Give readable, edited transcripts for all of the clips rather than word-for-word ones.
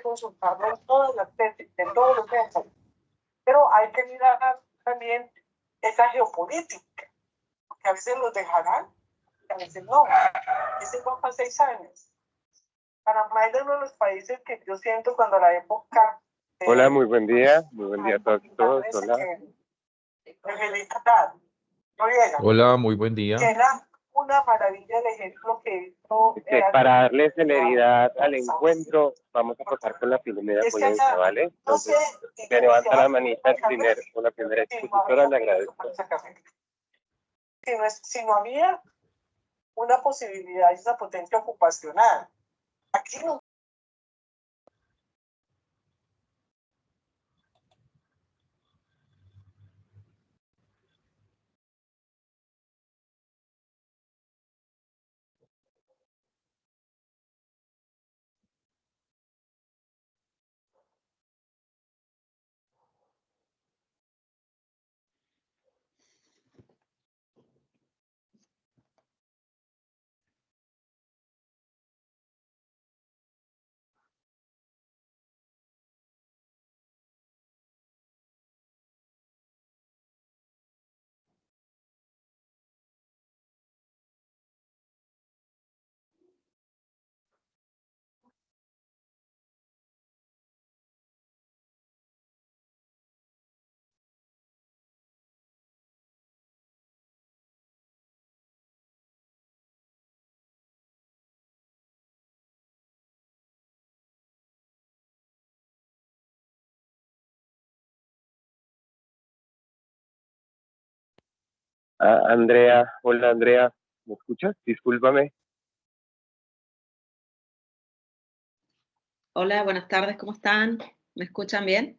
consultarlo en todas las tesis, en todos los temas. Pero hay que mirar también esa geopolítica, porque a veces los dejarán, a veces no. Ese va para 6 años. Panamá es uno de los países que yo siento cuando la época... Hola, muy buen día a todos. Hola. Hola, muy buen día. Que era una maravilla el ejemplo que hizo... Para darle celeridad al encuentro, vamos a pasar con la primera ponencia, ¿vale? Entonces, me levanta la manita con la primera expositora, le agradezco. Si no había una posibilidad y una potencia ocupacional, aquí no. Andrea, hola Andrea, ¿me escuchas? Discúlpame. Hola, buenas tardes, ¿cómo están? ¿Me escuchan bien?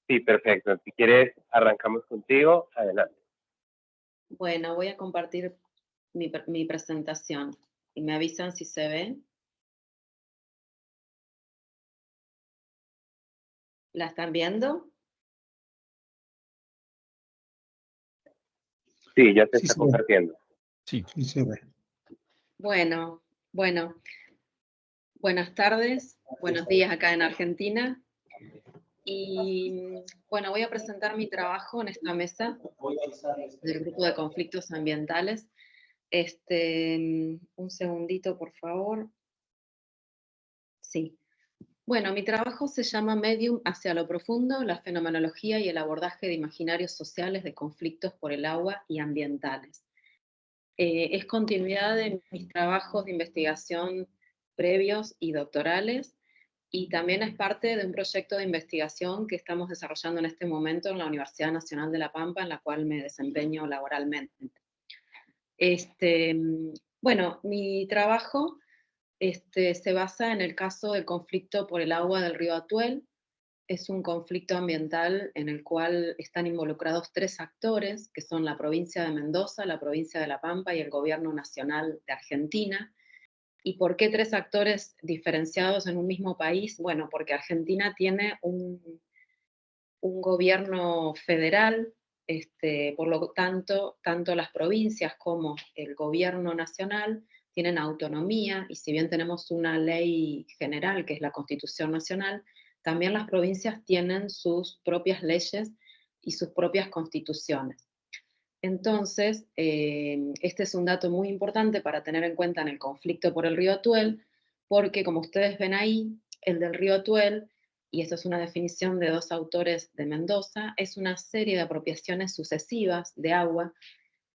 Sí, perfecto. Si quieres, arrancamos contigo. Adelante. Bueno, voy a compartir mi presentación y me avisan si se ve. ¿La están viendo? Sí, ya se está compartiendo. Sí, se ve. Bueno, buenas tardes, buenos días acá en Argentina. Y bueno, voy a presentar mi trabajo en esta mesa del grupo de conflictos ambientales. Un segundito, por favor. Sí. Bueno, mi trabajo se llama Medium hacia lo profundo, la fenomenología y el abordaje de imaginarios sociales de conflictos por el agua y ambientales. Es continuidad de mis trabajos de investigación previos y doctorales, y también es parte de un proyecto de investigación que estamos desarrollando en este momento en la Universidad Nacional de La Pampa, en la cual me desempeño laboralmente. Bueno, mi trabajo se basa en el caso del conflicto por el agua del río Atuel. Es un conflicto ambiental en el cual están involucrados 3 actores, que son la provincia de Mendoza, la provincia de La Pampa y el gobierno nacional de Argentina. ¿Y por qué 3 actores diferenciados en un mismo país? Bueno, porque Argentina tiene un gobierno federal, por lo tanto, tanto las provincias como el gobierno nacional tienen autonomía, y si bien tenemos una ley general, que es la Constitución Nacional, también las provincias tienen sus propias leyes y sus propias constituciones. Entonces, este es un dato muy importante para tener en cuenta en el conflicto por el río Atuel, porque como ustedes ven ahí, el del río Atuel, y esto es una definición de 2 autores de Mendoza, es una serie de apropiaciones sucesivas de agua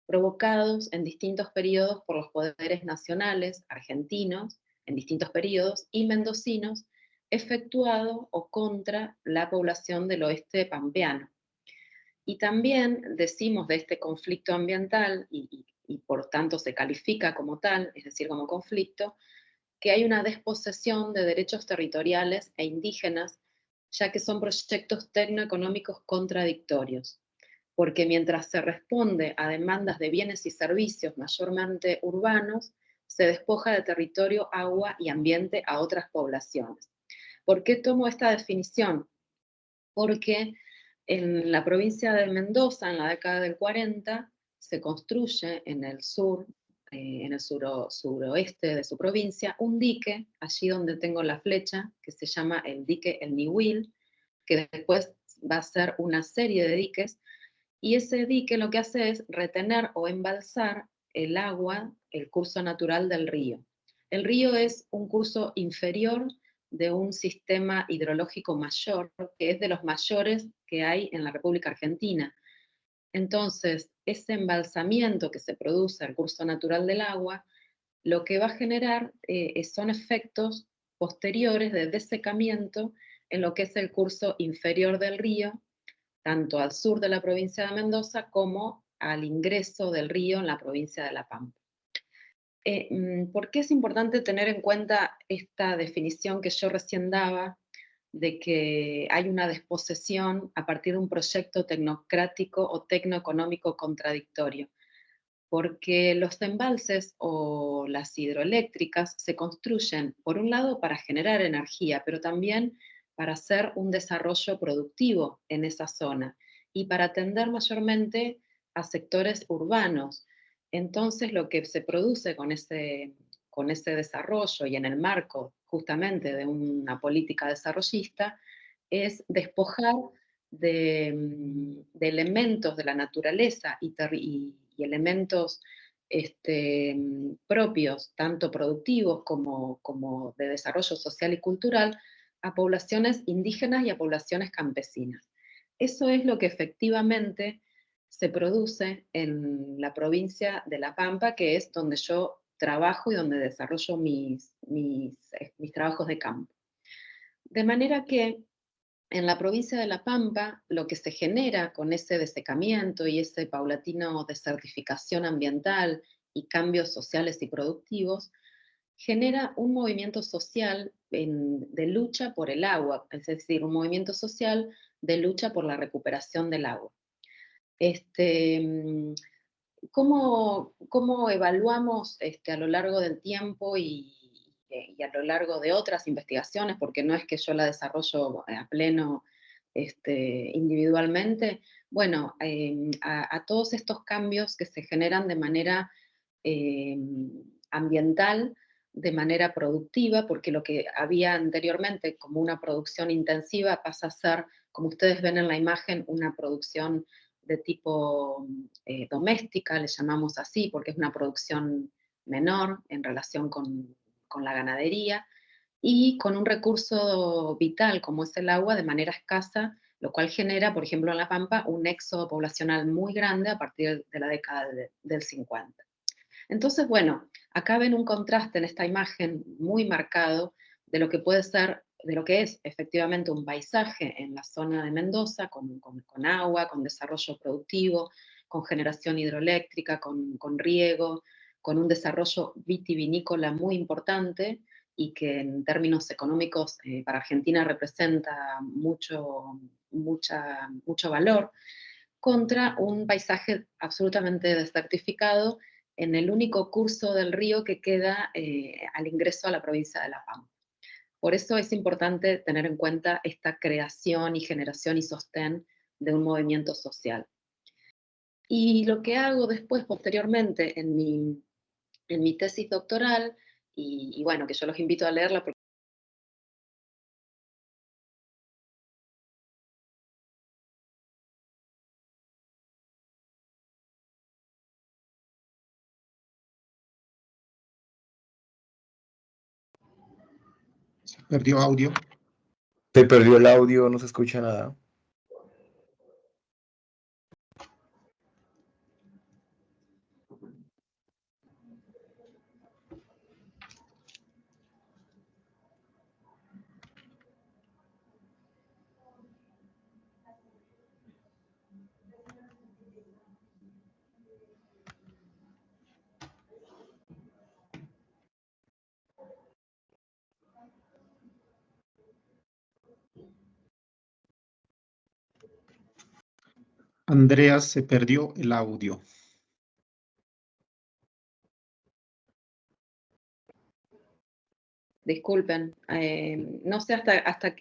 provocados en distintos periodos por los poderes nacionales argentinos, en distintos periodos, y mendocinos, efectuado o contra la población del oeste pampeano. Y también decimos de este conflicto ambiental, y por tanto se califica como tal, es decir, como conflicto, que hay una desposesión de derechos territoriales e indígenas, ya que son proyectos tecnoeconómicos contradictorios. Porque mientras se responde a demandas de bienes y servicios mayormente urbanos, se despoja de territorio, agua y ambiente a otras poblaciones. ¿Por qué tomo esta definición? Porque en la provincia de Mendoza, en la década del 40, se construye en el sur en el suroeste de su provincia, un dique, allí donde tengo la flecha, que se llama el dique El Niwil, que después va a ser una serie de diques, y ese dique lo que hace es retener o embalsar el agua, el curso natural del río. El río es un curso inferior de un sistema hidrológico mayor, que es de los mayores que hay en la República Argentina. Entonces, ese embalsamiento que se produce al curso natural del agua, lo que va a generar son efectos posteriores de desecamiento en lo que es el curso inferior del río, tanto al sur de la provincia de Mendoza como al ingreso del río en la provincia de La Pampa. ¿Por qué es importante tener en cuenta esta definición que yo recién daba de que hay una desposesión a partir de un proyecto tecnocrático o tecnoeconómico contradictorio? Porque los embalses o las hidroeléctricas se construyen, por un lado, para generar energía, pero también para hacer un desarrollo productivo en esa zona y para atender mayormente a sectores urbanos. Entonces, lo que se produce con ese desarrollo y en el marco justamente de una política desarrollista es despojar de elementos de la naturaleza y elementos propios, tanto productivos como de desarrollo social y cultural, a poblaciones indígenas y a poblaciones campesinas. Eso es lo que efectivamente se produce en la provincia de La Pampa, que es donde yo trabajo y donde desarrollo mis trabajos de campo. De manera que en la provincia de La Pampa, lo que se genera con ese desecamiento y ese paulatino desertificación ambiental y cambios sociales y productivos, genera un movimiento social de lucha por el agua, es decir, un movimiento social de lucha por la recuperación del agua. ¿Cómo evaluamos a lo largo del tiempo y a lo largo de otras investigaciones, porque no es que yo la desarrollo a pleno individualmente? Bueno, a todos estos cambios que se generan de manera ambiental, de manera productiva, porque lo que había anteriormente como una producción intensiva pasa a ser, como ustedes ven en la imagen, una producción de tipo doméstica, le llamamos así, porque es una producción menor en relación con la ganadería, y con un recurso vital como es el agua de manera escasa, lo cual genera, por ejemplo, en La Pampa, un éxodo poblacional muy grande a partir de la década del 50. Entonces, bueno, acá ven un contraste en esta imagen muy marcado de lo que puede ser, de lo que es efectivamente un paisaje en la zona de Mendoza, con agua, con desarrollo productivo, con generación hidroeléctrica, con riego, con un desarrollo vitivinícola muy importante y que en términos económicos para Argentina representa mucho valor, contra un paisaje absolutamente desertificado en el único curso del río que queda al ingreso a la provincia de La Pampa. Por eso es importante tener en cuenta esta creación y generación y sostén de un movimiento social. Y lo que hago después, posteriormente, en mi tesis doctoral, y bueno, que yo los invito a leerla porque se perdió audio. Se perdió el audio, no se escucha nada. Andrea, se perdió el audio. disculpen, no sé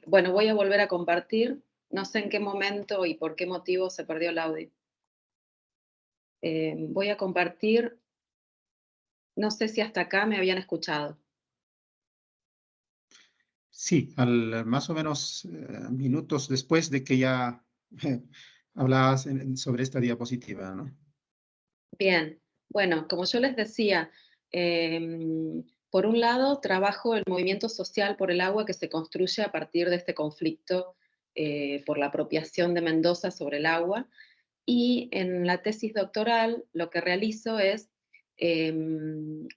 bueno, voy a volver a compartir, no sé en qué momento y por qué motivo se perdió el audio. Voy a compartir No sé si hasta acá me habían escuchado. Sí, más o menos minutos después de que ya hablabas sobre esta diapositiva, ¿no? Bien, bueno, como yo les decía, por un lado trabajo el movimiento social por el agua que se construye a partir de este conflicto por la apropiación de Mendoza sobre el agua, y en la tesis doctoral lo que realizo es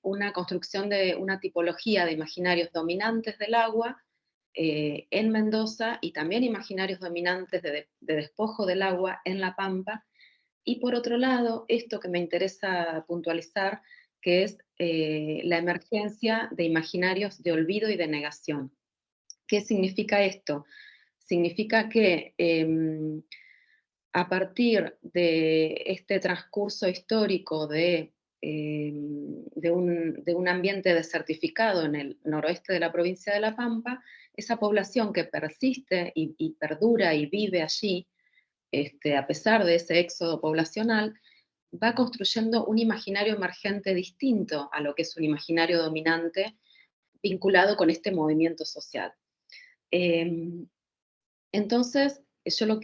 una construcción de una tipología de imaginarios dominantes del agua en Mendoza y también imaginarios dominantes de despojo del agua en La Pampa. Y por otro lado, esto que me interesa puntualizar, que es la emergencia de imaginarios de olvido y de negación. ¿Qué significa esto? Significa que a partir de este transcurso histórico de un ambiente desertificado en el noroeste de la provincia de La Pampa, esa población que persiste y perdura y vive allí, a pesar de ese éxodo poblacional, va construyendo un imaginario emergente distinto a lo que es un imaginario dominante vinculado con este movimiento social. Entonces, yo lo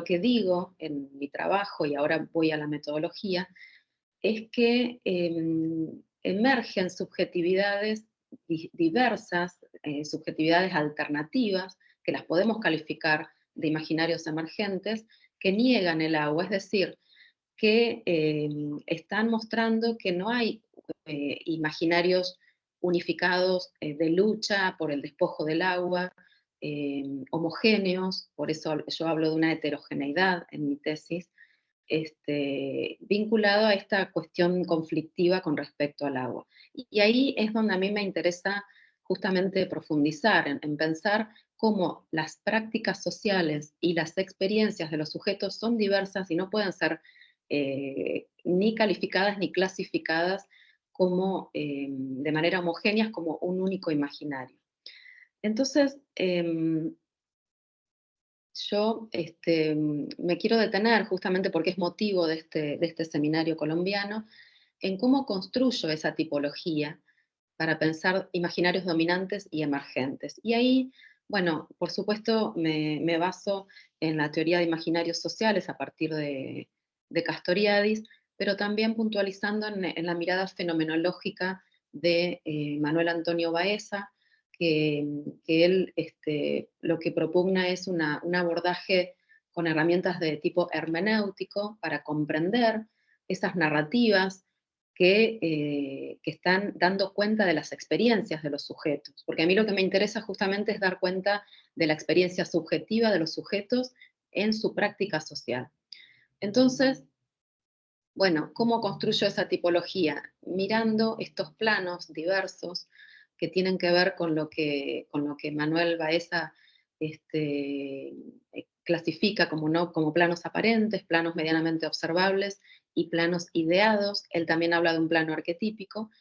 que digo en mi trabajo, y ahora voy a la metodología, es que emergen subjetividades diversas, subjetividades alternativas, que las podemos calificar de imaginarios emergentes, que niegan el agua, es decir, que están mostrando que no hay imaginarios unificados de lucha por el despojo del agua, homogéneos, por eso yo hablo de una heterogeneidad en mi tesis, vinculado a esta cuestión conflictiva con respecto al agua. Y ahí es donde a mí me interesa justamente profundizar, en pensar cómo las prácticas sociales y las experiencias de los sujetos son diversas y no pueden ser ni calificadas ni clasificadas como, de manera homogénea como un único imaginario. Entonces, yo me quiero detener, justamente porque es motivo de este seminario colombiano, en cómo construyo esa tipología para pensar imaginarios dominantes y emergentes. Y ahí, bueno, por supuesto me baso en la teoría de imaginarios sociales a partir de Castoriadis, pero también puntualizando en la mirada fenomenológica de Manuel Antonio Baeza, que él lo que propugna es un abordaje con herramientas de tipo hermenéutico para comprender esas narrativas que están dando cuenta de las experiencias de los sujetos. Porque a mí lo que me interesa justamente es dar cuenta de la experiencia subjetiva de los sujetos en su práctica social. Entonces, bueno, ¿cómo construyo esa tipología? Mirando estos planos diversos que tienen que ver con lo que Manuel Baeza clasifica como, ¿no?, como planos aparentes, planos medianamente observables y planos ideados. Él también habla de un plano arquetípico,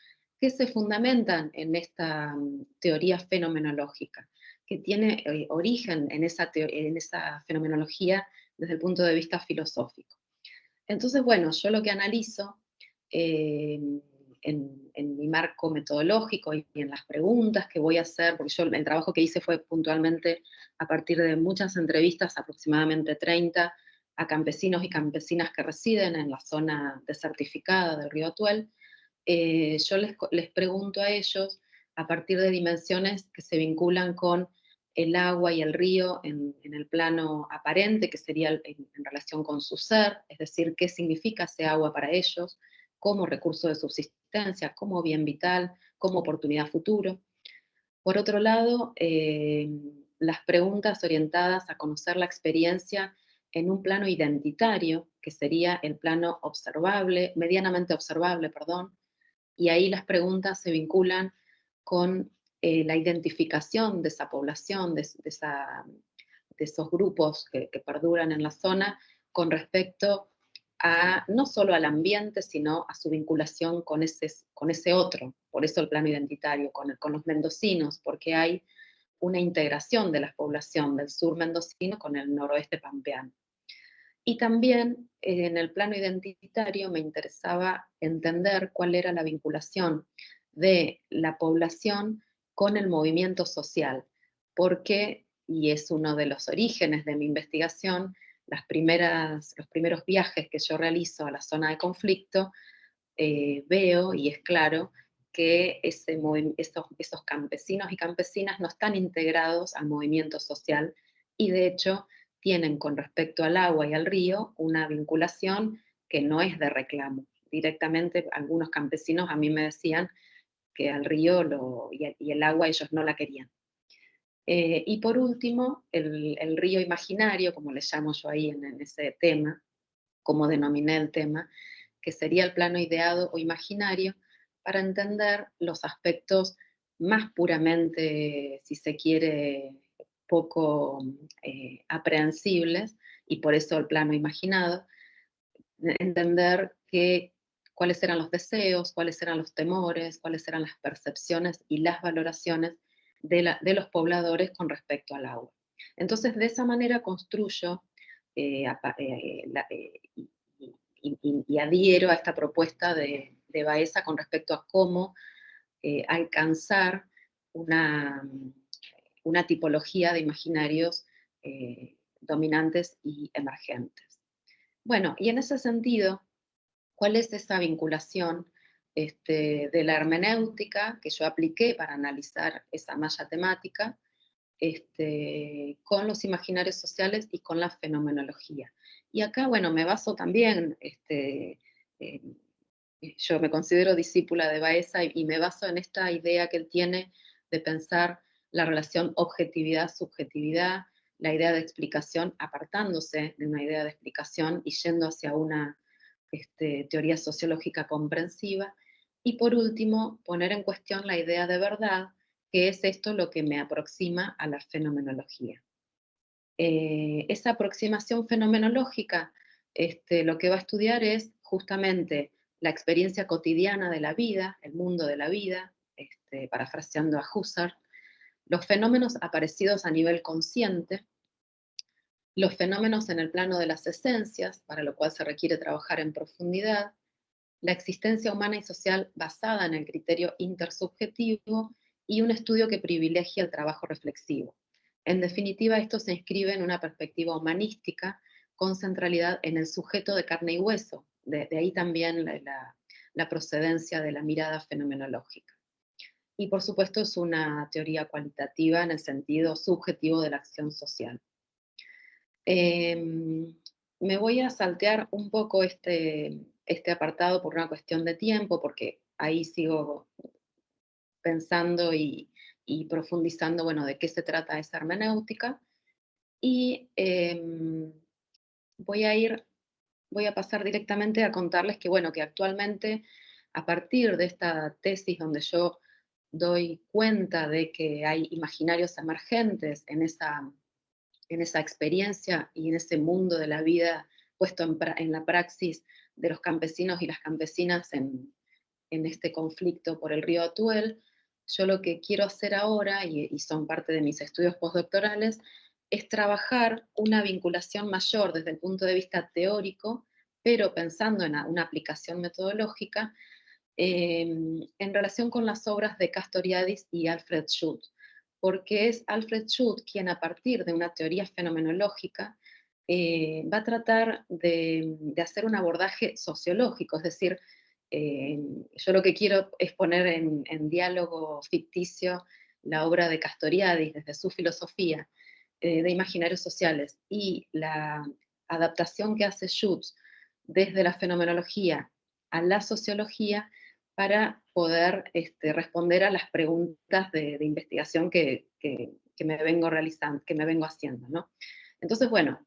que se fundamentan en esta teoría fenomenológica, que tiene origen en esa fenomenología desde el punto de vista filosófico. Entonces, bueno, yo lo que analizo en mi marco metodológico y en las preguntas que voy a hacer, porque yo el trabajo que hice fue puntualmente a partir de muchas entrevistas, aproximadamente 30, a campesinos y campesinas que residen en la zona desertificada del río Atuel. Yo les pregunto a ellos a partir de dimensiones que se vinculan con el agua y el río en el plano aparente, que sería en relación con su ser, es decir, qué significa ese agua para ellos, como recurso de subsistencia, como bien vital, como oportunidad futuro. Por otro lado, las preguntas orientadas a conocer la experiencia en un plano identitario, que sería el plano observable, medianamente observable, perdón, y ahí las preguntas se vinculan con la identificación de esa población, de esos grupos que perduran en la zona, con respecto a no solo al ambiente, sino a su vinculación con ese otro. Por eso el plano identitario, con los mendocinos, porque hay una integración de la población del sur mendocino con el noroeste pampeano. Y también en el plano identitario me interesaba entender cuál era la vinculación de la población con el movimiento social, porque, y es uno de los orígenes de mi investigación, los primeros viajes que yo realizo a la zona de conflicto, veo y es claro que esos campesinos y campesinas no están integrados al movimiento social y de hecho tienen con respecto al agua y al río una vinculación que no es de reclamo. Directamente algunos campesinos a mí me decían que al río y el agua ellos no la querían. Y por último, el río imaginario, como le llamo yo ahí en ese tema, como denominé el tema, que sería el plano ideado o imaginario, para entender los aspectos más puramente, si se quiere, poco aprehensibles, y por eso el plano imaginado, entender cuáles eran los deseos, cuáles eran los temores, cuáles eran las percepciones y las valoraciones de los pobladores con respecto al agua. Entonces, de esa manera construyo y adhiero a esta propuesta de Baeza con respecto a cómo alcanzar una tipología de imaginarios dominantes y emergentes. Bueno, y en ese sentido, ¿cuál es esa vinculación de la hermenéutica que yo apliqué para analizar esa malla temática con los imaginarios sociales y con la fenomenología? Y acá, bueno, me baso también, yo me considero discípula de Baeza y me baso en esta idea que él tiene de pensar la relación objetividad-subjetividad, la idea de explicación apartándose de una idea de explicación y yendo hacia una teoría sociológica comprensiva. Y por último, poner en cuestión la idea de verdad, que es esto lo que me aproxima a la fenomenología. Esa aproximación fenomenológica lo que va a estudiar es justamente la experiencia cotidiana de la vida, el mundo de la vida, parafraseando a Husserl, los fenómenos aparecidos a nivel consciente, los fenómenos en el plano de las esencias, para lo cual se requiere trabajar en profundidad, la existencia humana y social basada en el criterio intersubjetivo y un estudio que privilegia el trabajo reflexivo. En definitiva, esto se inscribe en una perspectiva humanística con centralidad en el sujeto de carne y hueso, de ahí también la procedencia de la mirada fenomenológica. Y por supuesto es una teoría cualitativa en el sentido subjetivo de la acción social. Me voy a saltear un poco este apartado por una cuestión de tiempo, porque ahí sigo pensando y profundizando, bueno, de qué se trata esa hermenéutica. Y voy a pasar directamente a contarles que, bueno, que actualmente, a partir de esta tesis donde yo doy cuenta de que hay imaginarios emergentes en esa experiencia y en ese mundo de la vida puesto en la praxis de los campesinos y las campesinas en este conflicto por el río Atuel, yo lo que quiero hacer ahora, y son parte de mis estudios postdoctorales, es trabajar una vinculación mayor desde el punto de vista teórico, pero pensando en una aplicación metodológica, en relación con las obras de Castoriadis y Alfred Schut, porque es Alfred Schut quien, a partir de una teoría fenomenológica, va a tratar de hacer un abordaje sociológico, es decir, yo lo que quiero es poner en diálogo ficticio la obra de Castoriadis desde su filosofía de imaginarios sociales y la adaptación que hace Schut desde la fenomenología a la sociología para poder responder a las preguntas de investigación que me vengo realizando, que me vengo haciendo, ¿no? Entonces, bueno,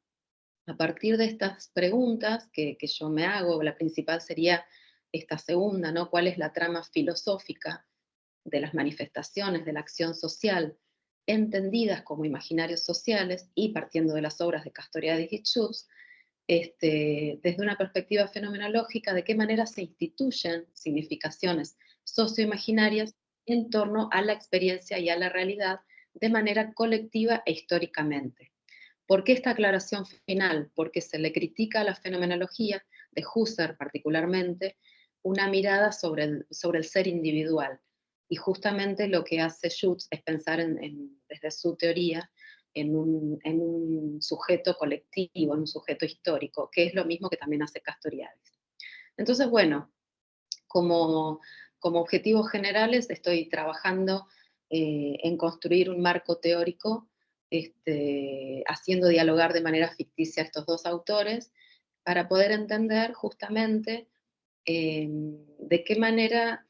a partir de estas preguntas que yo me hago, la principal sería esta segunda, ¿no? ¿Cuál es la trama filosófica de las manifestaciones de la acción social entendidas como imaginarios sociales y partiendo de las obras de Castoriadis y Schut, desde una perspectiva fenomenológica, de qué manera se instituyen significaciones socioimaginarias en torno a la experiencia y a la realidad de manera colectiva e históricamente. ¿Por qué esta aclaración final? Porque se le critica a la fenomenología, de Husserl particularmente, una mirada sobre el ser individual. Y justamente lo que hace Schutz es pensar desde su teoría en un sujeto colectivo, en un sujeto histórico, que es lo mismo que también hace Castoriadis. Entonces, bueno, como objetivos generales estoy trabajando en construir un marco teórico, haciendo dialogar de manera ficticia a estos dos autores, para poder entender justamente de qué manera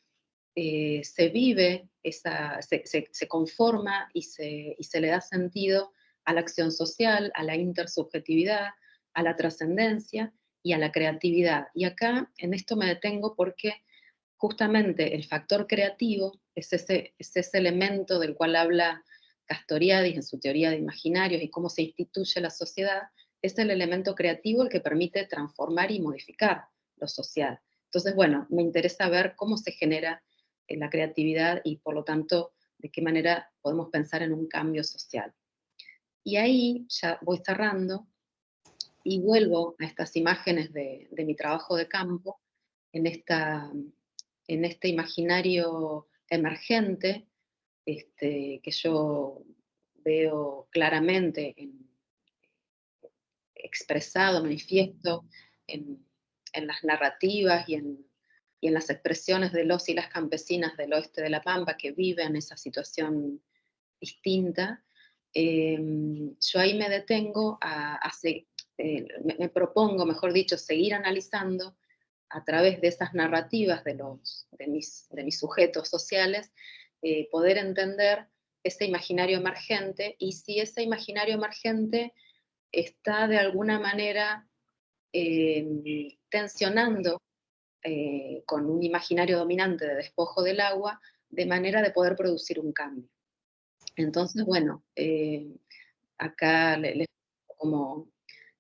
se vive, se conforma y se le da sentido a la acción social, a la intersubjetividad, a la trascendencia y a la creatividad. Y acá en esto me detengo porque justamente el factor creativo es ese elemento del cual habla Castoriadis en su teoría de imaginarios y cómo se instituye la sociedad, es el elemento creativo el que permite transformar y modificar lo social. Entonces, bueno, me interesa ver cómo se genera la creatividad y por lo tanto de qué manera podemos pensar en un cambio social. Y ahí ya voy cerrando y vuelvo a estas imágenes de mi trabajo de campo, en, en este imaginario emergente que yo veo claramente expresado, manifiesto en las narrativas y en las expresiones de los y las campesinas del oeste de La Pampa que viven esa situación distinta. Yo ahí me detengo me propongo, mejor dicho, seguir analizando a través de esas narrativas de mis sujetos sociales, poder entender ese imaginario emergente y si ese imaginario emergente está de alguna manera tensionando con un imaginario dominante de despojo del agua, de manera de poder producir un cambio. Entonces, bueno, acá les como,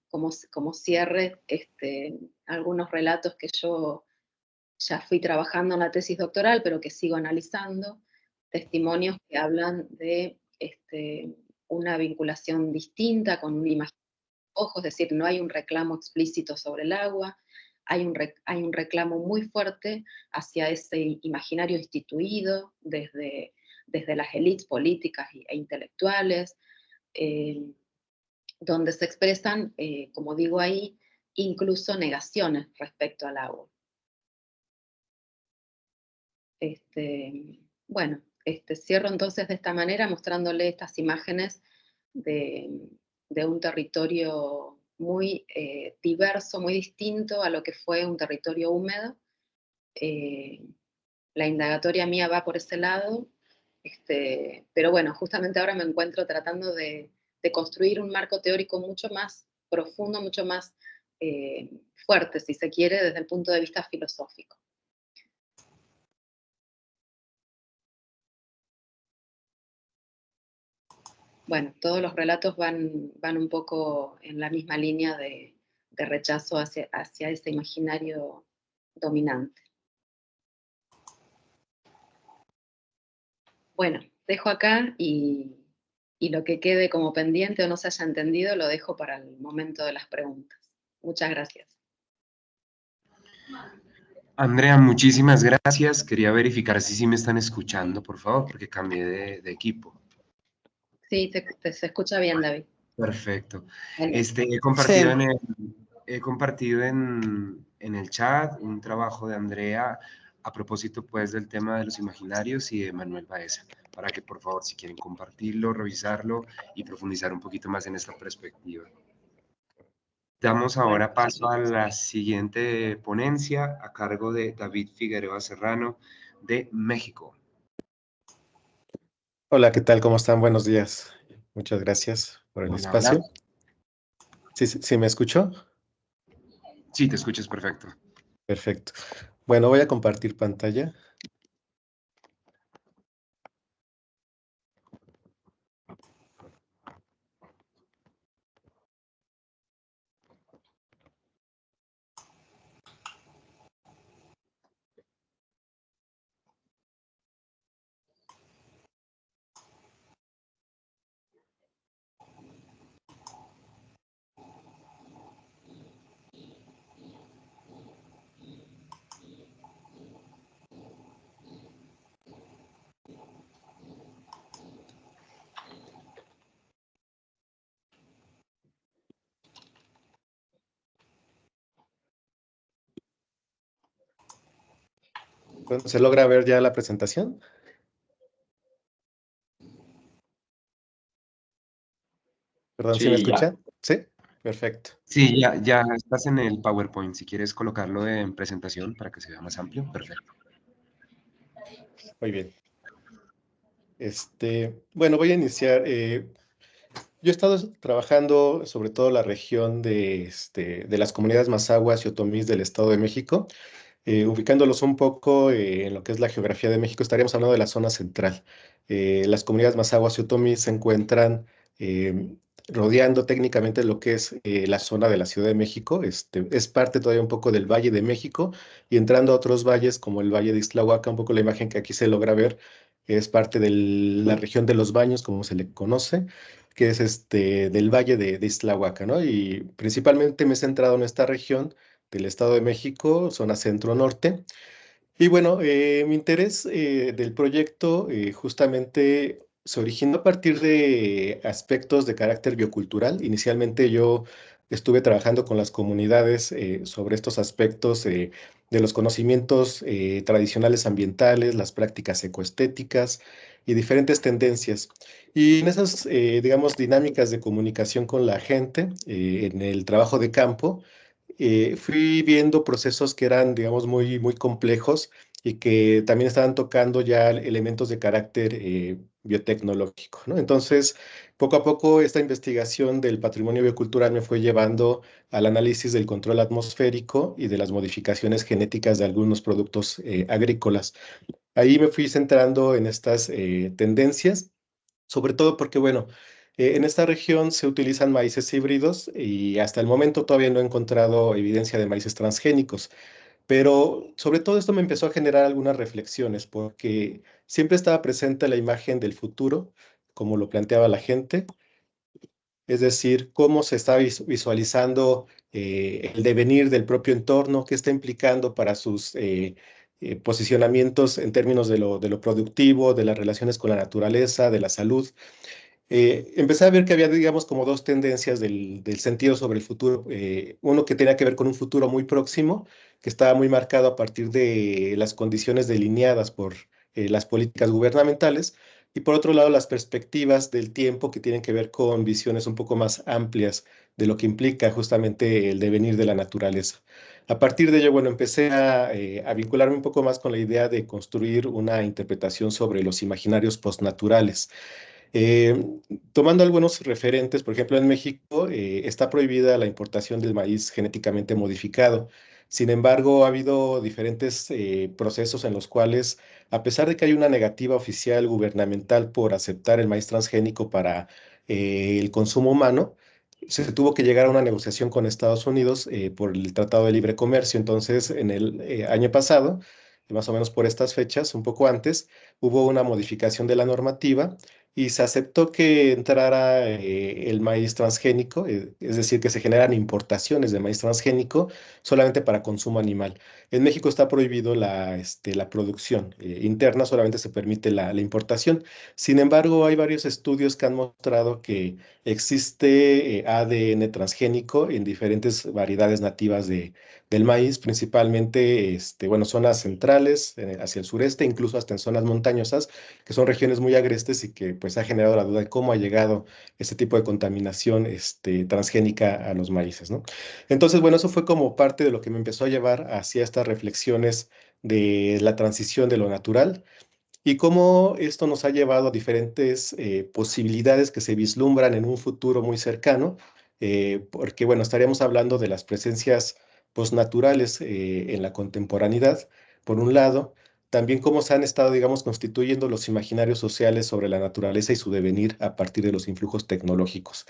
como cierre algunos relatos que yo ya fui trabajando en la tesis doctoral, pero que sigo analizando, testimonios que hablan de una vinculación distinta con un imaginario, es decir, no hay un reclamo explícito sobre el agua, hay un reclamo muy fuerte hacia ese imaginario instituido desde las élites políticas e intelectuales, donde se expresan, como digo ahí, incluso negaciones respecto al agua. Bueno, cierro entonces de esta manera mostrándole estas imágenes de un territorio muy diverso, muy distinto a lo que fue un territorio húmedo. La indagatoria mía va por ese lado, pero bueno, justamente ahora me encuentro tratando de construir un marco teórico mucho más profundo, mucho más fuerte, si se quiere, desde el punto de vista filosófico. Bueno, todos los relatos van un poco en la misma línea de rechazo hacia ese imaginario dominante. Bueno, dejo acá y lo que quede como pendiente o no se haya entendido lo dejo para el momento de las preguntas. Muchas gracias. Andrea, muchísimas gracias. Quería verificar si sí me están escuchando, por favor, porque cambié de equipo. Sí, se escucha bien, David. Perfecto. Bueno. He compartido en el chat un trabajo de Andrea a propósito pues del tema de los imaginarios y de Manuel Baeza, para que por favor si quieren compartirlo, revisarlo y profundizar un poquito más en esta perspectiva. Damos ahora paso a la siguiente ponencia a cargo de David Figueroa Serrano de México. Hola, ¿qué tal? ¿Cómo están? Buenos días. Muchas gracias por el Hola, espacio. hola. ¿Sí me escuchó? Sí, te escuchas perfecto. Perfecto. Bueno, voy a compartir pantalla. Bueno, ¿se logra ver ya la presentación? Perdón, ¿sí me Sí, ya. escuchan? Sí, perfecto. Sí, ya estás en el PowerPoint. Si quieres colocarlo en presentación para que se vea más amplio, perfecto. Muy bien. Bueno, voy a iniciar. Yo he estado trabajando sobre todo la región de las comunidades mazahuas y otomís del Estado de México. Ubicándolos un poco en lo que es la geografía de México, estaríamos hablando de la zona central. Las comunidades mazahuas y otomís se encuentran eh, rodeando técnicamente lo que es la zona de la Ciudad de México. Es parte todavía un poco del Valle de México y entrando a otros valles como el Valle de Ixtlahuaca, un poco la imagen que aquí se logra ver es parte de la región de los Baños, como se le conoce, que es del Valle de Ixtlahuaca, ¿no? Y principalmente me he centrado en esta región del Estado de México, zona centro-norte. Y bueno, mi interés del proyecto justamente se originó a partir de aspectos de carácter biocultural. Inicialmente yo estuve trabajando con las comunidades sobre estos aspectos de los conocimientos tradicionales ambientales, las prácticas ecoestéticas y diferentes tendencias. Y en esas, digamos, dinámicas de comunicación con la gente, en el trabajo de campo, fui viendo procesos que eran, digamos, muy complejos y que también estaban tocando ya elementos de carácter biotecnológico, ¿no? Entonces, poco a poco esta investigación del patrimonio biocultural me fue llevando al análisis del control atmosférico y de las modificaciones genéticas de algunos productos agrícolas. Ahí me fui centrando en estas tendencias, sobre todo porque, bueno, en esta región se utilizan maíces híbridos y hasta el momento todavía no he encontrado evidencia de maíces transgénicos. Pero sobre todo esto me empezó a generar algunas reflexiones porque siempre estaba presente la imagen del futuro, como lo planteaba la gente, es decir, cómo se está visualizando el devenir del propio entorno, qué está implicando para sus posicionamientos en términos de lo productivo, de las relaciones con la naturaleza, de la salud. Empecé a ver que había, digamos, como dos tendencias del sentido sobre el futuro. Uno que tenía que ver con un futuro muy próximo, que estaba muy marcado a partir de las condiciones delineadas por las políticas gubernamentales, y por otro lado, las perspectivas del tiempo que tienen que ver con visiones un poco más amplias de lo que implica justamente el devenir de la naturaleza. A partir de ello, bueno, empecé a vincularme un poco más con la idea de construir una interpretación sobre los imaginarios postnaturales. Eh, Tomando algunos referentes, por ejemplo, en México está prohibida la importación del maíz genéticamente modificado. Sin embargo, ha habido diferentes procesos en los cuales, a pesar de que hay una negativa oficial gubernamental por aceptar el maíz transgénico para el consumo humano, se tuvo que llegar a una negociación con Estados Unidos por el Tratado de Libre Comercio. Entonces, en el año pasado, más o menos por estas fechas, un poco antes, hubo una modificación de la normativa y se aceptó que entrara el maíz transgénico, es decir, que se generan importaciones de maíz transgénico solamente para consumo animal. En México está prohibido la producción interna, solamente se permite la importación. Sin embargo, hay varios estudios que han mostrado que existe ADN transgénico en diferentes variedades nativas del maíz, principalmente, bueno, zonas centrales, hacia el sureste, incluso hasta en zonas montañosas que son regiones muy agrestes y que pues ha generado la duda de cómo ha llegado este tipo de contaminación transgénica a los maíces, ¿no? Entonces, bueno, eso fue como parte de lo que me empezó a llevar hacia estas reflexiones de la transición de lo natural y cómo esto nos ha llevado a diferentes posibilidades que se vislumbran en un futuro muy cercano, porque bueno, estaríamos hablando de las presencias postnaturales en la contemporaneidad, por un lado, también cómo se han estado, digamos, constituyendo los imaginarios sociales sobre la naturaleza y su devenir a partir de los influjos tecnológicos.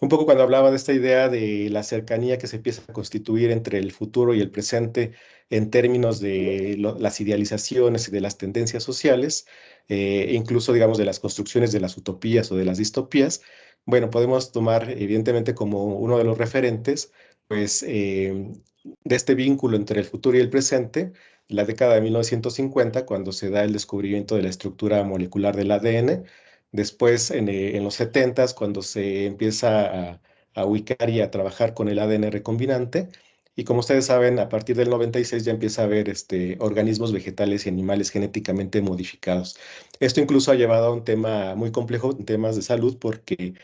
Un poco cuando hablaba de esta idea de la cercanía que se empieza a constituir entre el futuro y el presente en términos de las idealizaciones y de las tendencias sociales, incluso, digamos, de las construcciones de las utopías o de las distopías, bueno, podemos tomar evidentemente como uno de los referentes, pues, de este vínculo entre el futuro y el presente, la década de 1950, cuando se da el descubrimiento de la estructura molecular del ADN. Después, en los 70s, cuando se empieza a ubicar y a trabajar con el ADN recombinante. Y como ustedes saben, a partir del 96 ya empieza a haber organismos vegetales y animales genéticamente modificados. Esto incluso ha llevado a un tema muy complejo en temas de salud porque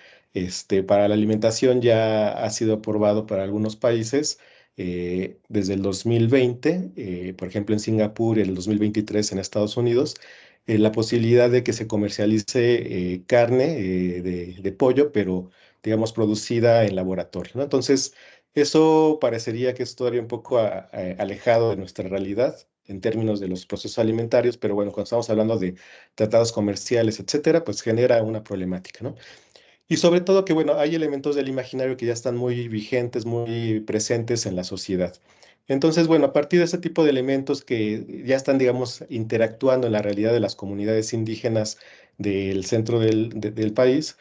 para la alimentación ya ha sido aprobado para algunos países desde el 2020, por ejemplo en Singapur y el 2023 en Estados Unidos, la posibilidad de que se comercialice carne de pollo, pero digamos producida en laboratorio, ¿no? Entonces, eso parecería que es todavía un poco alejado de nuestra realidad en términos de los procesos alimentarios, pero bueno, cuando estamos hablando de tratados comerciales, etcétera, pues genera una problemática, ¿no? Y sobre todo que, bueno, hay elementos del imaginario que ya están muy vigentes, muy presentes en la sociedad. Entonces, bueno, a partir de ese tipo de elementos que ya están, digamos, interactuando en la realidad de las comunidades indígenas del centro del país,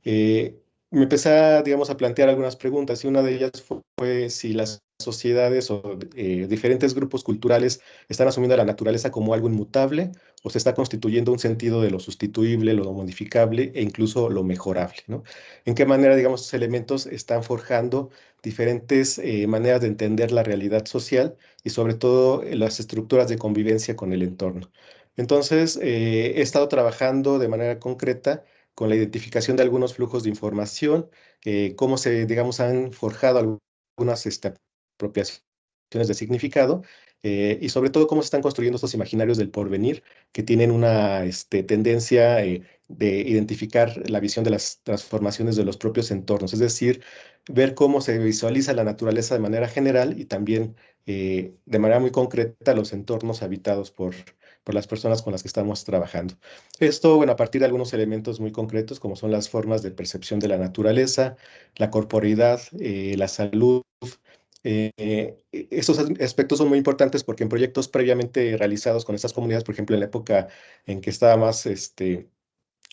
eh, me empecé a, digamos, a plantear algunas preguntas y una de ellas fue si las sociedades o diferentes grupos culturales están asumiendo la naturaleza como algo inmutable o se está constituyendo un sentido de lo sustituible, lo modificable e incluso lo mejorable, ¿no? ¿En qué manera, digamos, estos elementos están forjando diferentes maneras de entender la realidad social y sobre todo las estructuras de convivencia con el entorno? Entonces, he estado trabajando de manera concreta con la identificación de algunos flujos de información, cómo se, digamos, han forjado algunas apropiaciones de significado, y sobre todo cómo se están construyendo estos imaginarios del porvenir que tienen una tendencia de identificar la visión de las transformaciones de los propios entornos, es decir, ver cómo se visualiza la naturaleza de manera general y también de manera muy concreta los entornos habitados por las personas con las que estamos trabajando. Esto, bueno, a partir de algunos elementos muy concretos, como son las formas de percepción de la naturaleza, la corporeidad, la salud. Estos aspectos son muy importantes porque en proyectos previamente realizados con estas comunidades, por ejemplo, en la época en que estaba más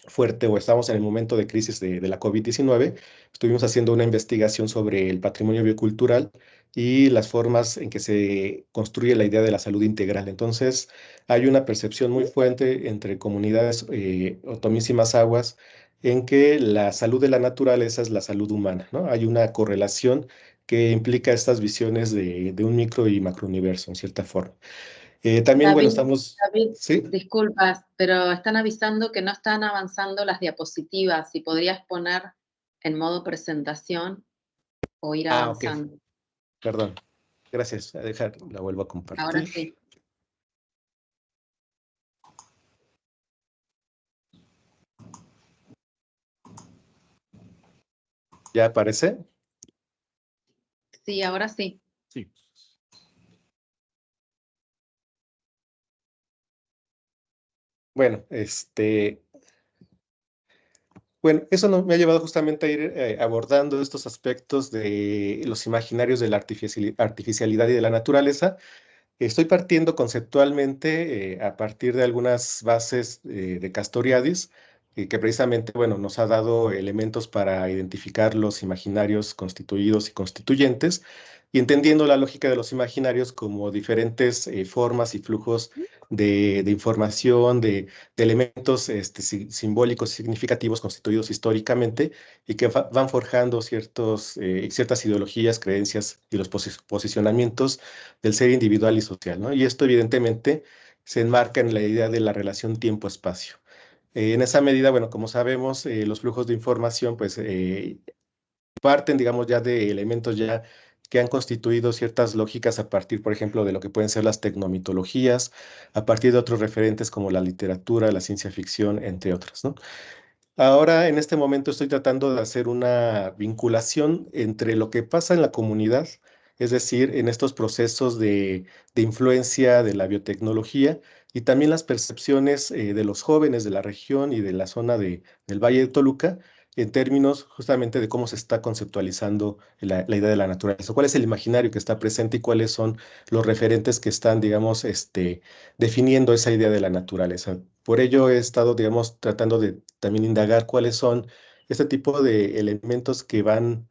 fuerte o estábamos en el momento de crisis de la COVID-19, estuvimos haciendo una investigación sobre el patrimonio biocultural y las formas en que se construye la idea de la salud integral. Entonces, hay una percepción muy fuerte entre comunidades otomís y mazahuas en que la salud de la naturaleza es la salud humana, ¿no? Hay una correlación que implica estas visiones de un micro y macrouniverso, en cierta forma. También, bueno, David, estamos... David, ¿Sí? disculpas, pero están avisando que no están avanzando las diapositivas. Si podrías poner en modo presentación o ir Ah, ok, avanzando. perdón. Gracias. A dejar, la vuelvo a Ahora compartir. sí. ¿Ya aparece? Sí, ahora sí. Sí. Bueno, bueno, eso me ha llevado justamente a ir abordando estos aspectos de los imaginarios de la artificialidad y de la naturaleza. Estoy partiendo conceptualmente a partir de algunas bases de Castoriadis, que precisamente, bueno, nos ha dado elementos para identificar los imaginarios constituidos y constituyentes, y entendiendo la lógica de los imaginarios como diferentes formas y flujos de información, de elementos simbólicos y significativos constituidos históricamente y que van forjando ciertas ideologías, creencias y los posicionamientos del ser individual y social, ¿no? Y esto evidentemente se enmarca en la idea de la relación tiempo-espacio. En esa medida, bueno, como sabemos, los flujos de información, pues, parten, digamos, ya de elementos ya que han constituido ciertas lógicas a partir, por ejemplo, de lo que pueden ser las tecnomitologías, a partir de otros referentes como la literatura, la ciencia ficción, entre otros, ¿no? Ahora, en este momento, estoy tratando de hacer una vinculación entre lo que pasa en la comunidad, es decir, en estos procesos de influencia de la biotecnología y también las percepciones de los jóvenes de la región y de la zona del Valle de Toluca, en términos justamente de cómo se está conceptualizando la idea de la naturaleza, cuál es el imaginario que está presente y cuáles son los referentes que están, digamos, definiendo esa idea de la naturaleza. Por ello he estado, digamos, tratando de también indagar cuáles son este tipo de elementos que van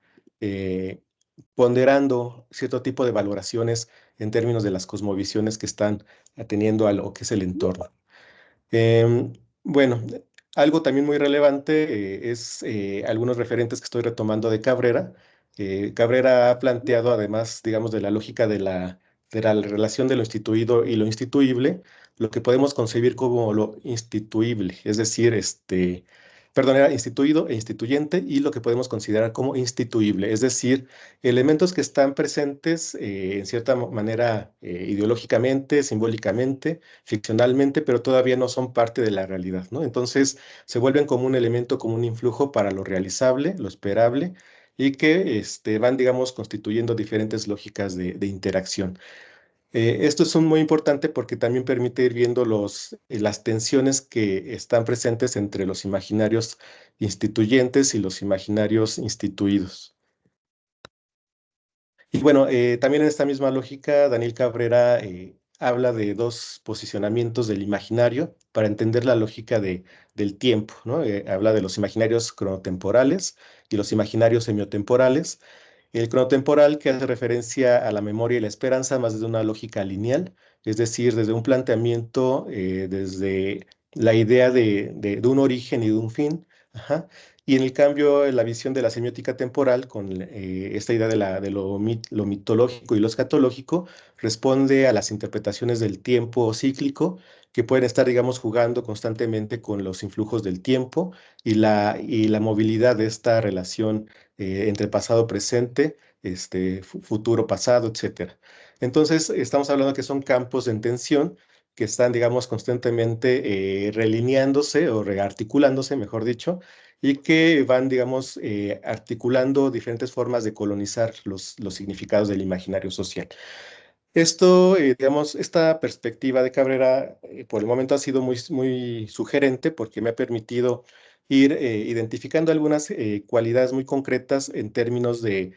ponderando cierto tipo de valoraciones en términos de las cosmovisiones que están teniendo a lo que es el entorno. Em, bueno, algo también muy relevante es algunos referentes que estoy retomando de Cabrera, Cabrera ha planteado, además, digamos, de la lógica de la relación de lo instituido y lo instituible, lo que podemos concebir como lo instituible, es decir, perdón, era instituido e instituyente, y lo que podemos considerar como instituible, es decir, elementos que están presentes en cierta manera ideológicamente, simbólicamente, ficcionalmente, pero todavía no son parte de la realidad, ¿no? Entonces se vuelven como un elemento, como un influjo para lo realizable, lo esperable, y que van, digamos, constituyendo diferentes lógicas de interacción. Esto es muy importante porque también permite ir viendo las tensiones que están presentes entre los imaginarios instituyentes y los imaginarios instituidos. Y bueno, también en esta misma lógica, Daniel Cabrera habla de dos posicionamientos del imaginario para entender la lógica del tiempo, ¿no? Habla de los imaginarios cronotemporales y los imaginarios semiotemporales. El cronotemporal, que hace referencia a la memoria y la esperanza más desde una lógica lineal, es decir, desde un planteamiento, desde la idea de un origen y de un fin. Ajá. Y en el cambio, la visión de la semiótica temporal, con esta idea de lo mitológico y lo escatológico, responde a las interpretaciones del tiempo cíclico, que pueden estar, digamos, jugando constantemente con los influjos del tiempo y la movilidad de esta relación entre pasado, presente, futuro, pasado, etcétera. Entonces, estamos hablando que son campos en tensión que están, digamos, constantemente relineándose o rearticulándose, mejor dicho, y que van, digamos, articulando diferentes formas de colonizar los significados del imaginario social. Esto, digamos, esta perspectiva de Cabrera, por el momento ha sido muy, muy sugerente porque me ha permitido ir identificando algunas cualidades muy concretas en términos de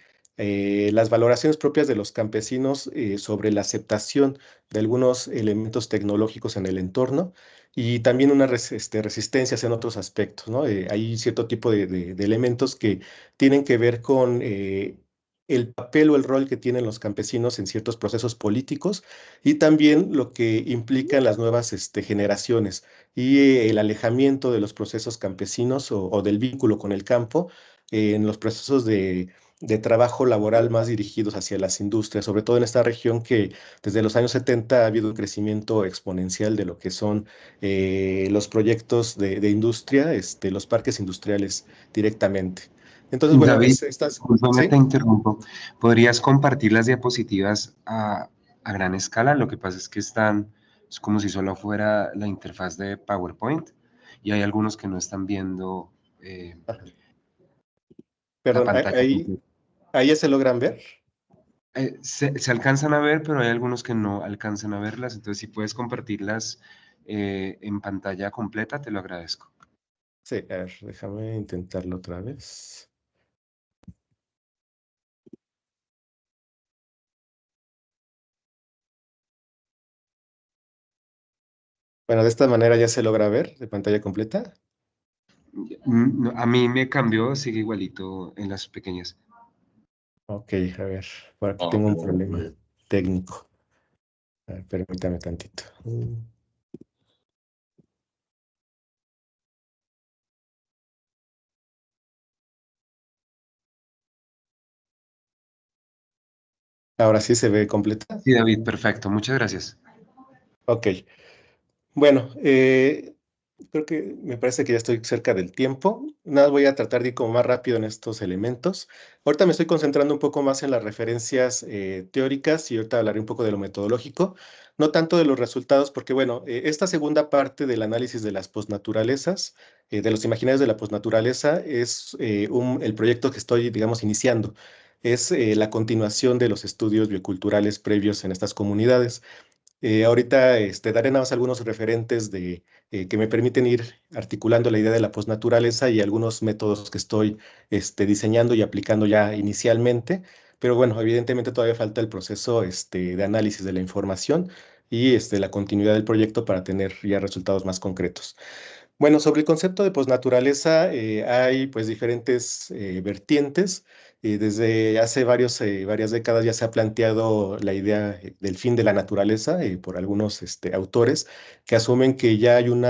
las valoraciones propias de los campesinos sobre la aceptación de algunos elementos tecnológicos en el entorno y también unas resistencias en otros aspectos, ¿no? Hay cierto tipo de elementos que tienen que ver con el papel o el rol que tienen los campesinos en ciertos procesos políticos y también lo que implican las nuevas generaciones y el alejamiento de los procesos campesinos o del vínculo con el campo en los procesos de trabajo laboral más dirigidos hacia las industrias, sobre todo en esta región que desde los años 70 ha habido un crecimiento exponencial de lo que son los proyectos de industria, los parques industriales directamente. Entonces, bueno, David, discúlpame, ¿sí? te interrumpo. ¿Podrías compartir las diapositivas a gran escala? Lo que pasa es que es como si solo fuera la interfaz de PowerPoint y hay algunos que no están viendo la Perdón, pantalla completa. ahí ya se logran ver. Se alcanzan a ver, pero hay algunos que no alcanzan a verlas. Entonces, si puedes compartirlas en pantalla completa, te lo agradezco. Sí, a ver, déjame intentarlo otra vez. Bueno, de esta manera ya se logra ver de pantalla completa. No, a mí me cambió, sigue igualito en las pequeñas. Ok, a ver, por aquí tengo un problema técnico. A ver, permítame tantito. Ahora sí se ve completa. Sí, David, perfecto. Muchas gracias. Ok, bueno, creo que me parece que ya estoy cerca del tiempo. Nada, voy a tratar de ir como más rápido en estos elementos. Ahorita me estoy concentrando un poco más en las referencias teóricas y ahorita hablaré un poco de lo metodológico, no tanto de los resultados, porque bueno, esta segunda parte del análisis de las posnaturalezas, de los imaginarios de la posnaturaleza, es el proyecto que estoy, digamos, iniciando. Es la continuación de los estudios bioculturales previos en estas comunidades. Ahorita daré nada más algunos referentes que me permiten ir articulando la idea de la posnaturaleza y algunos métodos que estoy diseñando y aplicando ya inicialmente. Pero bueno, evidentemente todavía falta el proceso de análisis de la información y la continuidad del proyecto para tener ya resultados más concretos. Bueno, sobre el concepto de posnaturaleza hay pues diferentes vertientes. Desde hace varias décadas ya se ha planteado la idea del fin de la naturaleza por algunos autores que asumen que ya hay un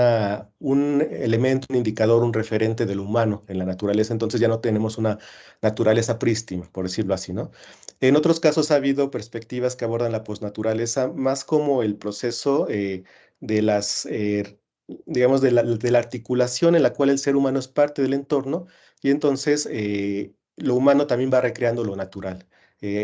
elemento, un indicador, un referente del humano en la naturaleza, entonces ya no tenemos una naturaleza prístina, por decirlo así, ¿no? En otros casos ha habido perspectivas que abordan la posnaturaleza más como el proceso de digamos, de la articulación en la cual el ser humano es parte del entorno y entonces lo humano también va recreando lo natural.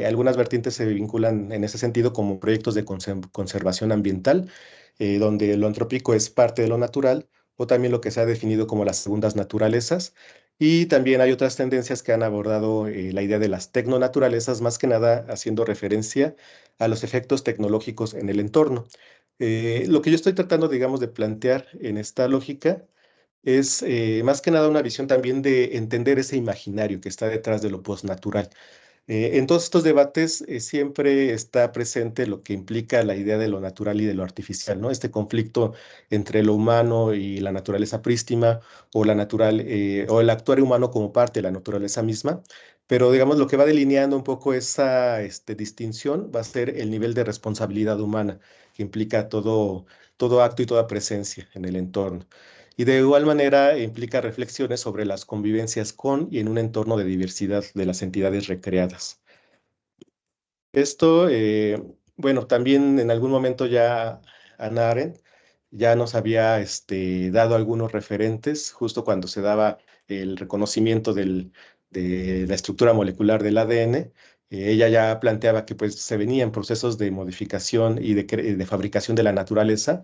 Algunas vertientes se vinculan en ese sentido como proyectos de conservación ambiental, donde lo antrópico es parte de lo natural, o también lo que se ha definido como las segundas naturalezas. Y también hay otras tendencias que han abordado la idea de las tecnonaturalezas, más que nada haciendo referencia a los efectos tecnológicos en el entorno. Lo que yo estoy tratando, digamos, de plantear en esta lógica es más que nada una visión también de entender ese imaginario que está detrás de lo postnatural. En todos estos debates siempre está presente lo que implica la idea de lo natural y de lo artificial, ¿no? Este conflicto entre lo humano y la naturaleza prístina o o el actuar humano como parte de la naturaleza misma. Pero digamos lo que va delineando un poco esa distinción va a ser el nivel de responsabilidad humana que implica todo acto y toda presencia en el entorno. Y de igual manera implica reflexiones sobre las convivencias con y en un entorno de diversidad de las entidades recreadas. Esto, bueno, también en algún momento ya Hannah Arendt ya nos había dado algunos referentes justo cuando se daba el reconocimiento de la estructura molecular del ADN. Ella ya planteaba que pues, se venían procesos de modificación y de fabricación de la naturaleza.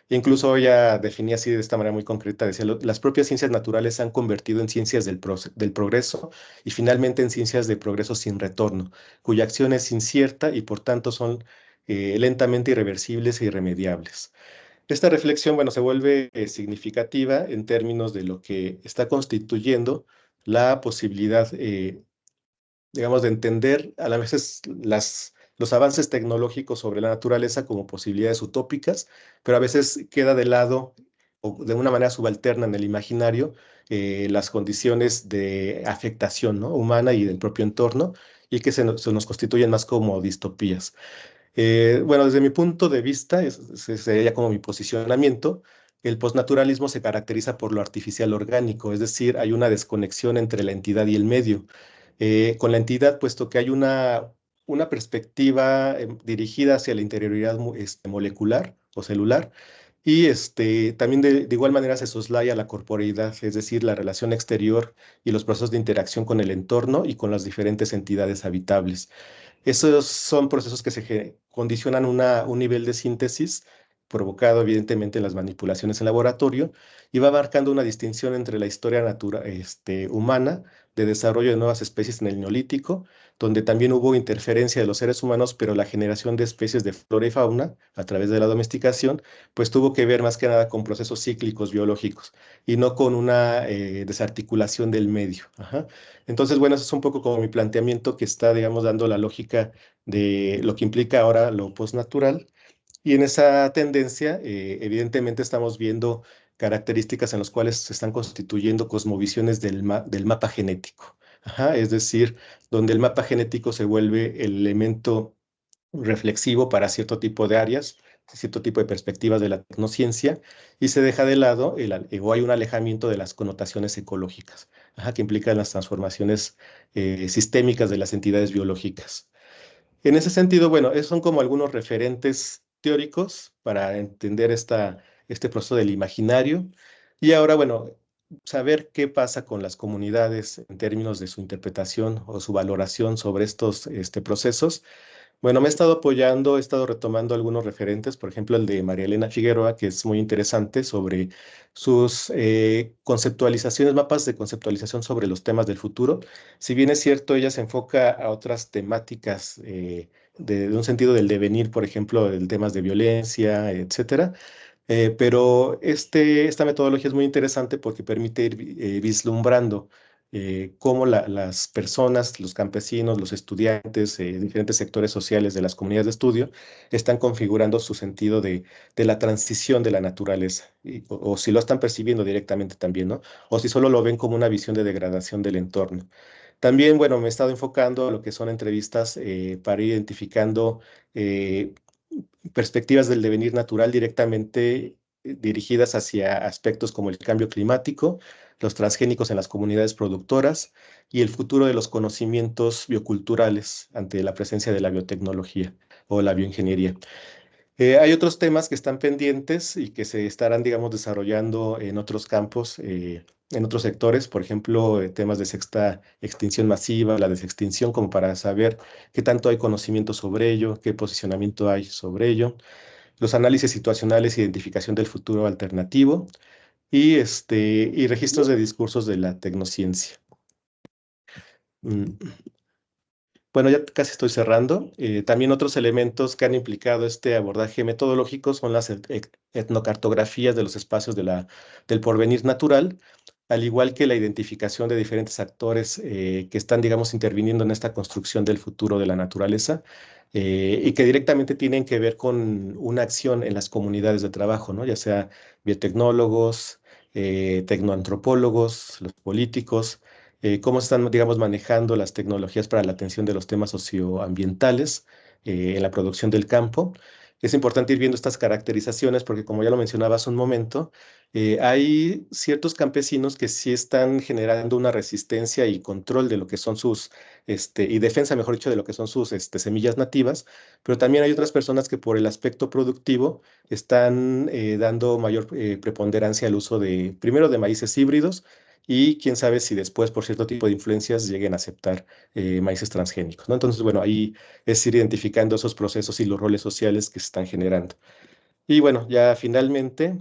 Incluso ella definía así de esta manera muy concreta, decía, las propias ciencias naturales se han convertido en ciencias del progreso y finalmente en ciencias de progreso sin retorno cuya acción es incierta y por tanto son lentamente irreversibles e irremediables. Esta reflexión, bueno, se vuelve significativa en términos de lo que está constituyendo la posibilidad, digamos, de entender a la vez los avances tecnológicos sobre la naturaleza como posibilidades utópicas, pero a veces queda de lado o de una manera subalterna en el imaginario las condiciones de afectación, ¿no? humana y del propio entorno, y que se nos constituyen más como distopías. Bueno, desde mi punto de vista, ese sería como mi posicionamiento, el postnaturalismo se caracteriza por lo artificial orgánico, es decir, hay una desconexión entre la entidad y el medio. Con la entidad, puesto que hay una perspectiva dirigida hacia la interioridad molecular o celular, y también de igual manera se soslaya la corporeidad, es decir, la relación exterior y los procesos de interacción con el entorno y con las diferentes entidades habitables. Esos son procesos que condicionan un nivel de síntesis provocado evidentemente en las manipulaciones en laboratorio y va marcando una distinción entre la historia humana de desarrollo de nuevas especies en el Neolítico, donde también hubo interferencia de los seres humanos, pero la generación de especies de flora y fauna a través de la domesticación, pues tuvo que ver más que nada con procesos cíclicos biológicos y no con una desarticulación del medio. Ajá. Entonces, bueno, eso es un poco como mi planteamiento que está, digamos, dando la lógica de lo que implica ahora lo postnatural. Y en esa tendencia, evidentemente, estamos viendo características en las cuales se están constituyendo cosmovisiones del mapa genético. Ajá, es decir, donde el mapa genético se vuelve el elemento reflexivo para cierto tipo de áreas, cierto tipo de perspectivas de la tecnociencia, y se deja de lado o hay un alejamiento de las connotaciones ecológicas, ajá, que implican las transformaciones sistémicas de las entidades biológicas. En ese sentido, bueno, esos son como algunos referentes teóricos para entender este proceso del imaginario. Y ahora, bueno, saber qué pasa con las comunidades en términos de su interpretación o su valoración sobre estos procesos. Bueno, me he estado apoyando, he estado retomando algunos referentes, por ejemplo, el de María Elena Figueroa, que es muy interesante sobre sus conceptualizaciones, mapas de conceptualización sobre los temas del futuro. Si bien es cierto, ella se enfoca a otras temáticas de un sentido del devenir, por ejemplo, en temas de violencia, etcétera. Pero esta metodología es muy interesante porque permite ir vislumbrando cómo las personas, los campesinos, los estudiantes, diferentes sectores sociales de las comunidades de estudio están configurando su sentido de la transición de la naturaleza, o si lo están percibiendo directamente también, ¿no? O si solo lo ven como una visión de degradación del entorno. También, bueno, me he estado enfocando a lo que son entrevistas para ir identificando perspectivas del devenir natural directamente dirigidas hacia aspectos como el cambio climático, los transgénicos en las comunidades productoras y el futuro de los conocimientos bioculturales ante la presencia de la biotecnología o la bioingeniería. Hay otros temas que están pendientes y que se estarán, digamos, desarrollando en otros campos, en otros sectores, por ejemplo, temas de sexta extinción masiva, la desextinción, como para saber qué tanto hay conocimiento sobre ello, qué posicionamiento hay sobre ello, los análisis situacionales, identificación del futuro alternativo y registros de discursos de la tecnociencia. Mm. Bueno, ya casi estoy cerrando. También otros elementos que han implicado este abordaje metodológico son las etnocartografías de los espacios del porvenir natural, al igual que la identificación de diferentes actores que están, digamos, interviniendo en esta construcción del futuro de la naturaleza y que directamente tienen que ver con una acción en las comunidades de trabajo, ¿no? Ya sea biotecnólogos, tecnoantropólogos, los políticos, cómo están, digamos, manejando las tecnologías para la atención de los temas socioambientales en la producción del campo. Es importante ir viendo estas caracterizaciones porque, como ya lo mencionaba hace un momento, hay ciertos campesinos que sí están generando una resistencia y control de lo que son y defensa, mejor dicho, de lo que son sus semillas nativas, pero también hay otras personas que por el aspecto productivo están dando mayor preponderancia al uso primero de maíces híbridos, y quién sabe si después, por cierto tipo de influencias, lleguen a aceptar maíces transgénicos, ¿no? Entonces, bueno, ahí es ir identificando esos procesos y los roles sociales que se están generando. Y bueno, ya finalmente,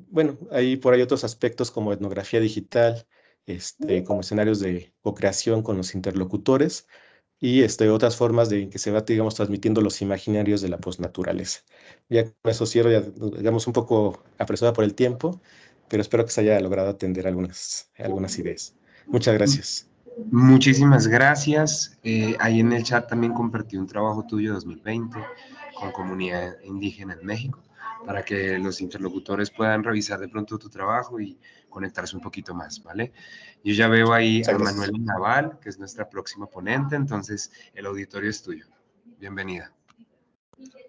bueno, hay por ahí otros aspectos como etnografía digital, como escenarios de co-creación con los interlocutores y otras formas en que se va, digamos, transmitiendo los imaginarios de la postnaturaleza. Ya con eso cierro, ya, digamos, un poco apresurada por el tiempo, pero espero que se haya logrado atender algunas ideas. Muchas gracias. Muchísimas gracias. Ahí en el chat también compartí un trabajo tuyo 2020 con comunidad indígena en México, para que los interlocutores puedan revisar de pronto tu trabajo y conectarse un poquito más, ¿vale? Yo ya veo ahí a Manuela Naval, que es nuestra próxima ponente, entonces el auditorio es tuyo. Bienvenida.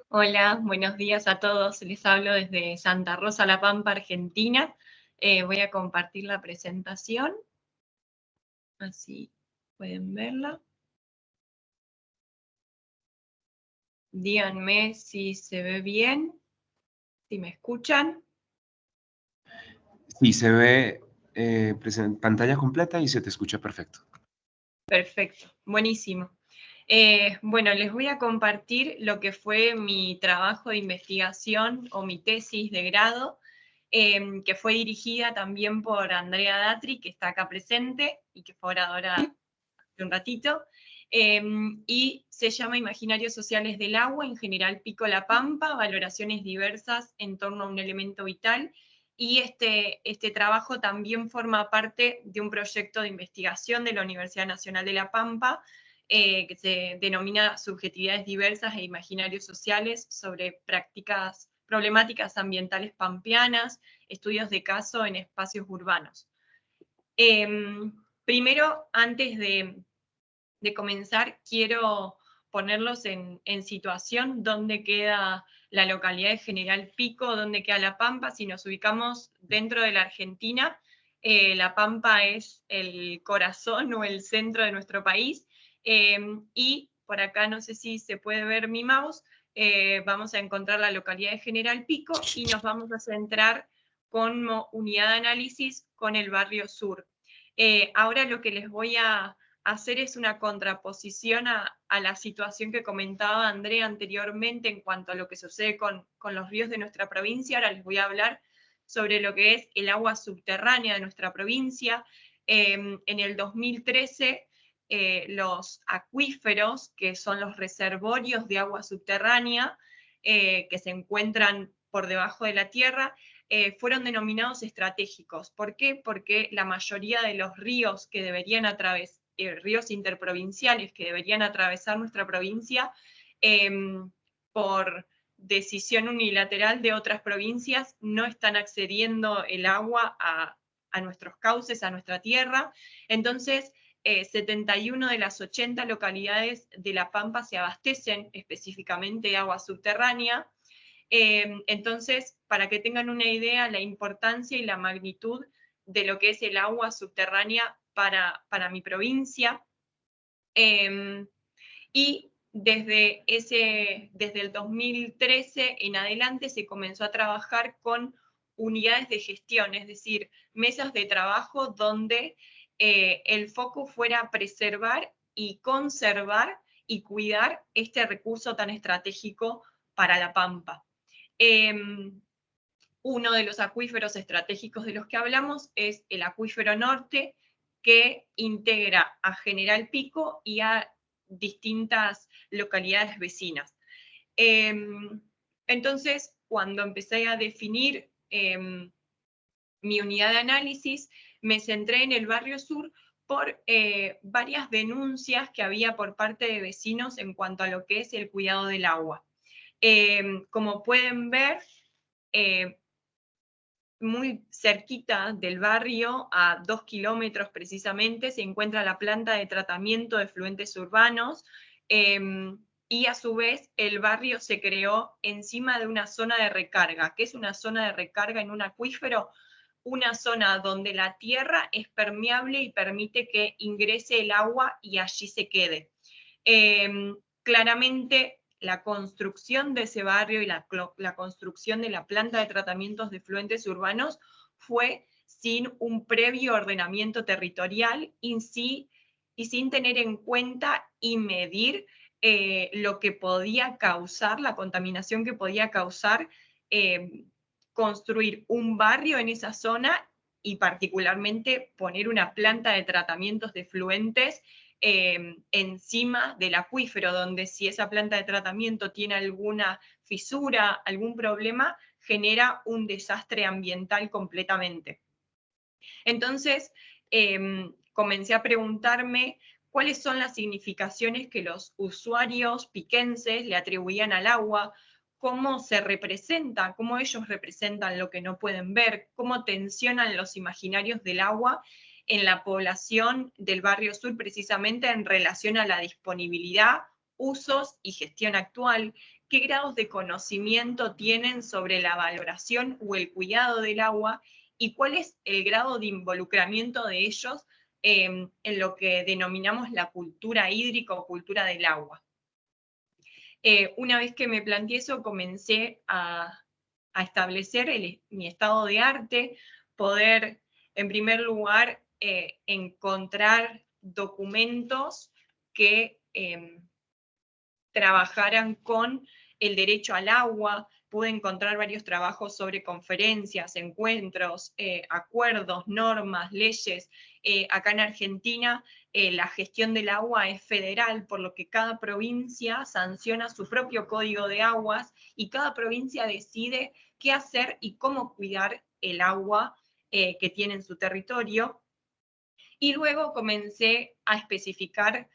Hola, buenos días a todos. Les hablo desde Santa Rosa, La Pampa, Argentina. Voy a compartir la presentación. Así pueden verla. Díganme si se ve bien, si me escuchan. Sí, se ve pantalla completa y se te escucha perfecto. Perfecto, buenísimo. Bueno, les voy a compartir lo que fue mi trabajo de investigación o mi tesis de grado, que fue dirigida también por Andrea Datri, que está acá presente y que fue oradora hace un ratito, y se llama Imaginarios Sociales del Agua, en general Pico La Pampa, valoraciones diversas en torno a un elemento vital, y este trabajo también forma parte de un proyecto de investigación de la Universidad Nacional de La Pampa, que se denomina Subjetividades Diversas e Imaginarios Sociales sobre problemáticas ambientales pampeanas, estudios de caso en espacios urbanos. Primero, antes de comenzar, quiero ponerlos en situación dónde queda la localidad de General Pico, dónde queda La Pampa. Si nos ubicamos dentro de la Argentina, La Pampa es el corazón o el centro de nuestro país, y por acá no sé si se puede ver mi mouse, vamos a encontrar la localidad de General Pico y nos vamos a centrar como unidad de análisis con el barrio sur. Ahora lo que les voy a hacer es una contraposición a la situación que comentaba Andrea anteriormente en cuanto a lo que sucede con los ríos de nuestra provincia. Ahora les voy a hablar sobre lo que es el agua subterránea de nuestra provincia. En el 2013, los acuíferos, que son los reservorios de agua subterránea, que se encuentran por debajo de la tierra, fueron denominados estratégicos. ¿Por qué? Porque la mayoría de los ríos que deberían atravesar, ríos interprovinciales que deberían atravesar nuestra provincia, por decisión unilateral de otras provincias, no están accediendo el agua a nuestros cauces, a nuestra tierra. Entonces, 71 de las 80 localidades de La Pampa se abastecen específicamente de agua subterránea. Entonces, para que tengan una idea, la importancia y la magnitud de lo que es el agua subterránea para mi provincia. Y desde el 2013 en adelante se comenzó a trabajar con unidades de gestión, es decir, mesas de trabajo donde el foco fuera preservar y conservar y cuidar este recurso tan estratégico para La Pampa. Uno de los acuíferos estratégicos de los que hablamos es el acuífero norte, que integra a General Pico y a distintas localidades vecinas. Entonces, cuando empecé a definir mi unidad de análisis, me centré en el barrio sur por varias denuncias que había por parte de vecinos en cuanto a lo que es el cuidado del agua. Como pueden ver, muy cerquita del barrio, a 2 kilómetros precisamente, se encuentra la planta de tratamiento de efluentes urbanos, y a su vez el barrio se creó encima de una zona de recarga. ¿Qué es una zona de recarga en un acuífero? Una zona donde la tierra es permeable y permite que ingrese el agua y allí se quede. Claramente, la construcción de ese barrio y la construcción de la planta de tratamientos de efluentes urbanos fue sin un previo ordenamiento territorial y sin tener en cuenta y medir lo que podía causar, la contaminación que podía causar construir un barrio en esa zona y particularmente poner una planta de tratamientos de efluentes encima del acuífero, donde si esa planta de tratamiento tiene alguna fisura, algún problema, genera un desastre ambiental completamente. Entonces, comencé a preguntarme cuáles son las significaciones que los usuarios piquenses le atribuían al agua, cómo se representa, cómo ellos representan lo que no pueden ver, cómo tensionan los imaginarios del agua en la población del barrio sur, precisamente en relación a la disponibilidad, usos y gestión actual, qué grados de conocimiento tienen sobre la valoración o el cuidado del agua y cuál es el grado de involucramiento de ellos en lo que denominamos la cultura hídrica o cultura del agua. Una vez que me planteé eso, comencé a establecer mi estado de arte, poder, en primer lugar, encontrar documentos que trabajaran con el derecho al agua. Pude encontrar varios trabajos sobre conferencias, encuentros, acuerdos, normas, leyes. Acá en Argentina la gestión del agua es federal, por lo que cada provincia sanciona su propio código de aguas y cada provincia decide qué hacer y cómo cuidar el agua que tiene en su territorio. Y luego comencé a especificar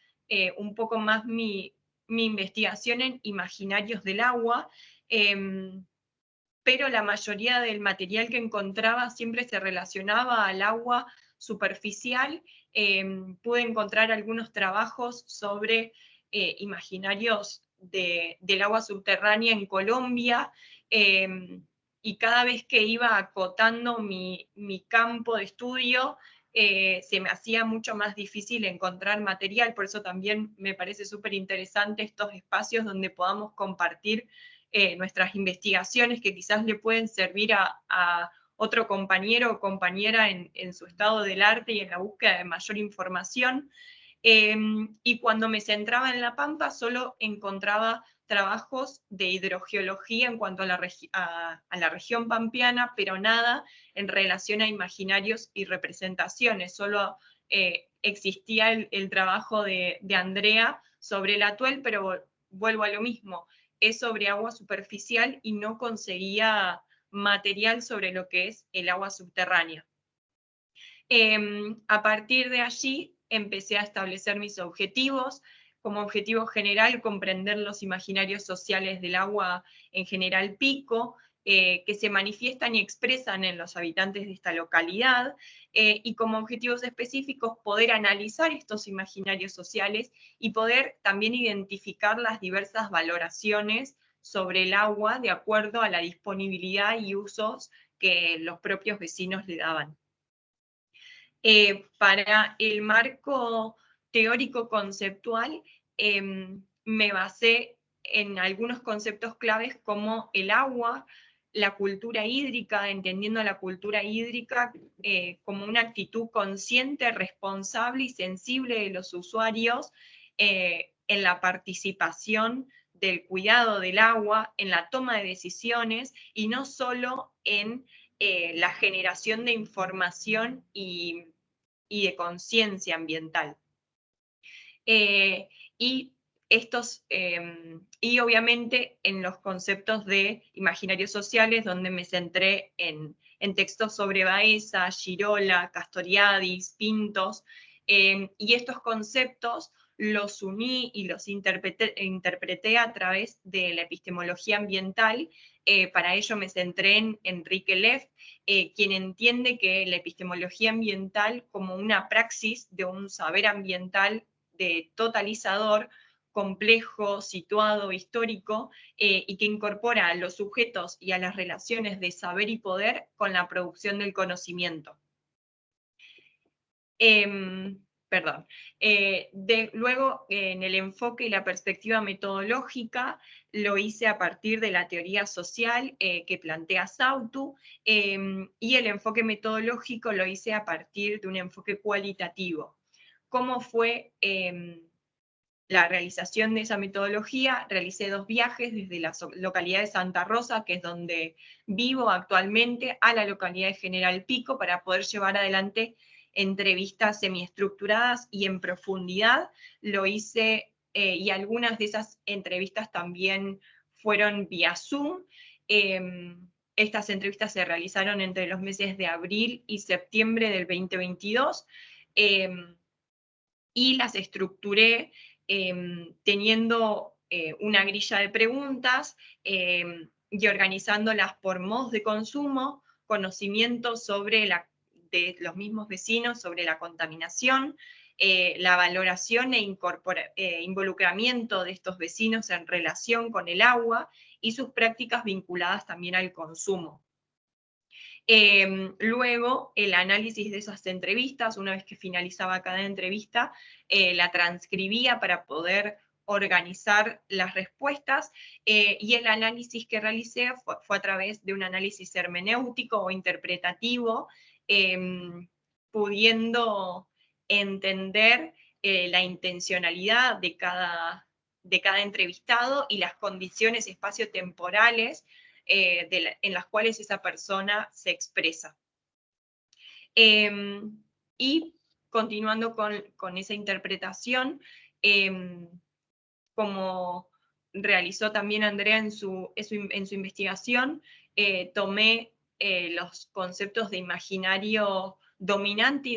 un poco más mi investigación en imaginarios del agua, pero la mayoría del material que encontraba siempre se relacionaba al agua superficial. Pude encontrar algunos trabajos sobre imaginarios del agua subterránea en Colombia, y cada vez que iba acotando mi campo de estudio, se me hacía mucho más difícil encontrar material. Por eso también me parece súper interesante estos espacios donde podamos compartir nuestras investigaciones que quizás le pueden servir a otro compañero o compañera en su estado del arte y en la búsqueda de mayor información. Y cuando me centraba en La Pampa, solo encontraba trabajos de hidrogeología en cuanto a la región pampeana, pero nada en relación a imaginarios y representaciones. Solo existía el trabajo de Andrea sobre el Atuel, pero vuelvo a lo mismo, es sobre agua superficial y no conseguía material sobre lo que es el agua subterránea. A partir de allí empecé a establecer mis objetivos. Como objetivo general, comprender los imaginarios sociales del agua en General Pico, que se manifiestan y expresan en los habitantes de esta localidad, y como objetivos específicos poder analizar estos imaginarios sociales y poder también identificar las diversas valoraciones sobre el agua de acuerdo a la disponibilidad y usos que los propios vecinos le daban. Para el marco teórico conceptual, me basé en algunos conceptos claves como el agua, la cultura hídrica, entendiendo la cultura hídrica como una actitud consciente, responsable y sensible de los usuarios en la participación del cuidado del agua, en la toma de decisiones y no solo en la generación de información y de conciencia ambiental. Y obviamente en los conceptos de imaginarios sociales, donde me centré en textos sobre Baeza, Girola, Castoriadis, Pintos, y estos conceptos los uní y los interpreté a través de la epistemología ambiental. Para ello me centré en Enrique Leff, quien entiende que la epistemología ambiental como una praxis de un saber ambiental de totalizador, complejo, situado, histórico, y que incorpora a los sujetos y a las relaciones de saber y poder con la producción del conocimiento. Luego, en el enfoque y la perspectiva metodológica, lo hice a partir de la teoría social que plantea Sautu, y el enfoque metodológico lo hice a partir de un enfoque cualitativo. ¿Cómo fue la realización de esa metodología? Realicé 2 viajes desde la localidad de Santa Rosa, que es donde vivo actualmente, a la localidad de General Pico, para poder llevar adelante entrevistas semiestructuradas y en profundidad. Lo hice, y algunas de esas entrevistas también fueron vía Zoom. Estas entrevistas se realizaron entre los meses de abril y septiembre del 2022, y las estructuré teniendo una grilla de preguntas y organizándolas por modos de consumo, conocimiento de los mismos vecinos sobre la contaminación, la valoración e involucramiento de estos vecinos en relación con el agua y sus prácticas vinculadas también al consumo. Luego, el análisis de esas entrevistas, una vez que finalizaba cada entrevista, la transcribía para poder organizar las respuestas, y el análisis que realicé fue a través de un análisis hermenéutico o interpretativo, pudiendo entender la intencionalidad de cada entrevistado y las condiciones espaciotemporales en las cuales esa persona se expresa. Y continuando con esa interpretación, como realizó también Andrea en su investigación, tomé los conceptos de imaginario dominante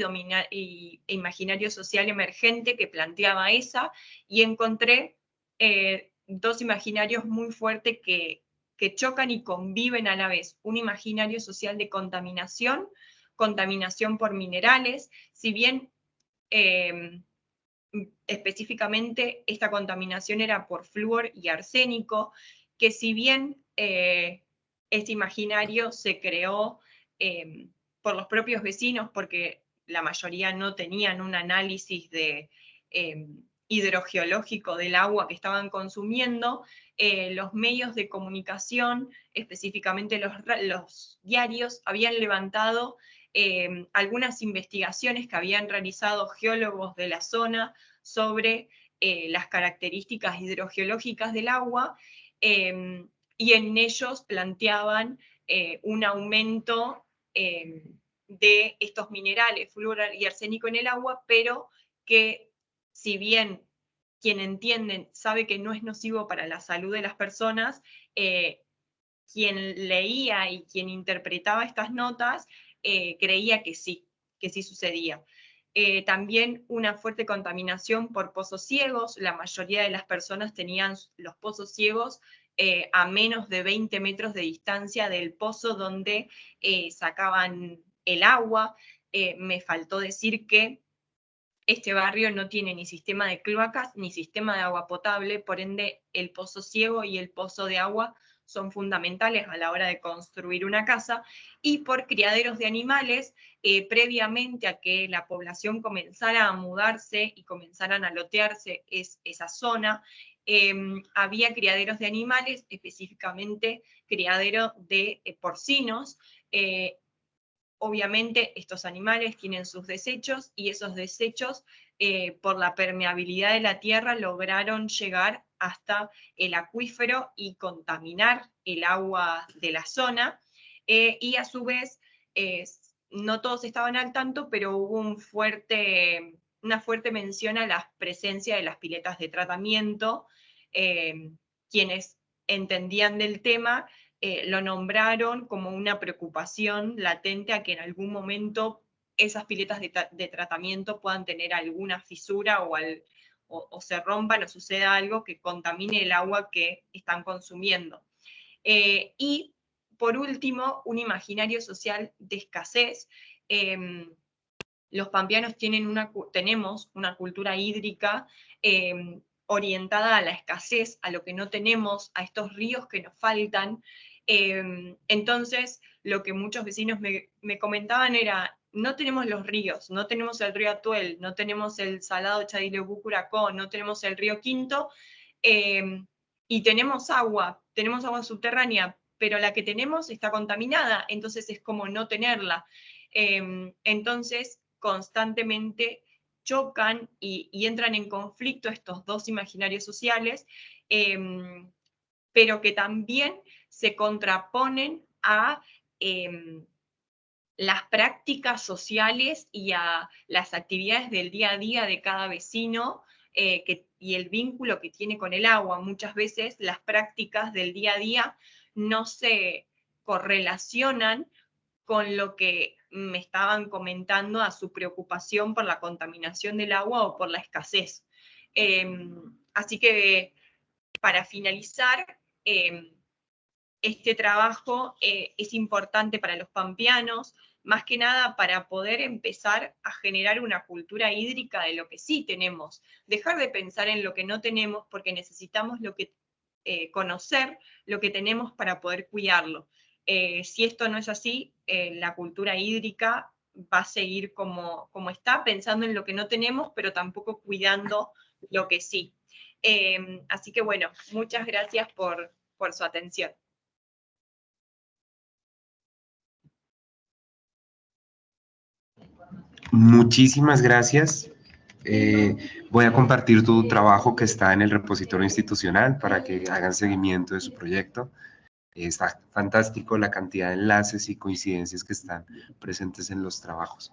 e imaginario social emergente que planteaba esa, y encontré 2 imaginarios muy fuertes que chocan y conviven a la vez. Un imaginario social de contaminación por minerales, si bien específicamente esta contaminación era por flúor y arsénico, que si bien este imaginario se creó por los propios vecinos, porque la mayoría no tenían un análisis hidrogeológico del agua que estaban consumiendo, los medios de comunicación, específicamente los diarios, habían levantado algunas investigaciones que habían realizado geólogos de la zona sobre las características hidrogeológicas del agua, y en ellos planteaban un aumento de estos minerales, flúor y arsénico en el agua, pero que si bien quien entiende sabe que no es nocivo para la salud de las personas, quien leía y quien interpretaba estas notas creía que sí sucedía. También una fuerte contaminación por pozos ciegos. La mayoría de las personas tenían los pozos ciegos a menos de 20 metros de distancia del pozo donde sacaban el agua. Me faltó decir que este barrio no tiene ni sistema de cloacas ni sistema de agua potable, por ende el pozo ciego y el pozo de agua son fundamentales a la hora de construir una casa, y por criaderos de animales, previamente a que la población comenzara a mudarse y comenzaran a lotearse esa zona, había criaderos de animales, específicamente criadero de porcinos. Obviamente estos animales tienen sus desechos y esos desechos, por la permeabilidad de la tierra, lograron llegar hasta el acuífero y contaminar el agua de la zona. Y a su vez, no todos estaban al tanto, pero hubo una fuerte mención a la presencia de las piletas de tratamiento. Quienes entendían del tema lo nombraron como una preocupación latente a que en algún momento esas piletas de tratamiento puedan tener alguna fisura o se rompan o suceda algo que contamine el agua que están consumiendo. Y por último, un imaginario social de escasez. Los pampeanos tenemos una cultura hídrica orientada a la escasez, a lo que no tenemos, a estos ríos que nos faltan. Entonces, lo que muchos vecinos me comentaban era: no tenemos los ríos, no tenemos el río Atuel, no tenemos el salado Chadileucú-Curacó, no tenemos el río Quinto, y tenemos agua subterránea, pero la que tenemos está contaminada, entonces es como no tenerla. Entonces, constantemente chocan y entran en conflicto estos dos imaginarios sociales, pero que también se contraponen a las prácticas sociales y a las actividades del día a día de cada vecino, y el vínculo que tiene con el agua. Muchas veces las prácticas del día a día no se correlacionan con lo que me estaban comentando a su preocupación por la contaminación del agua o por la escasez. Así que, para finalizar, este trabajo es importante para los pampeanos, más que nada para poder empezar a generar una cultura hídrica de lo que sí tenemos, dejar de pensar en lo que no tenemos, porque necesitamos conocer lo que tenemos para poder cuidarlo. Si esto no es así, la cultura hídrica va a seguir como está, pensando en lo que no tenemos, pero tampoco cuidando lo que sí. Así que bueno, muchas gracias por su atención. Muchísimas gracias. Voy a compartir tu trabajo que está en el repositorio institucional para que hagan seguimiento de su proyecto. Está fantástico la cantidad de enlaces y coincidencias que están presentes en los trabajos.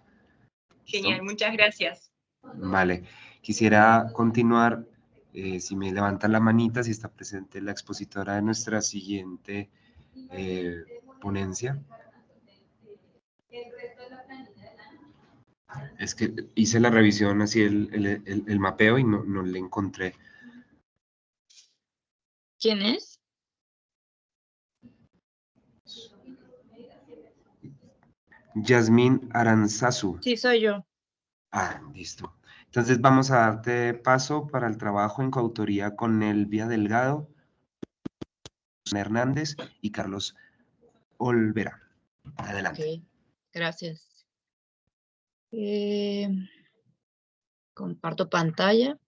Genial, muchas gracias. Vale, quisiera continuar, si me levantan la manita, si está presente la expositora de nuestra siguiente ponencia. Es que hice la revisión, así el mapeo, y no le encontré. ¿Quién es? Yasmín Aranzazu. Sí, soy yo. Ah, listo. Entonces vamos a darte paso para el trabajo en coautoría con Elvia Delgado, Hernández y Carlos Olvera. Adelante. Okay, gracias. Comparto pantalla.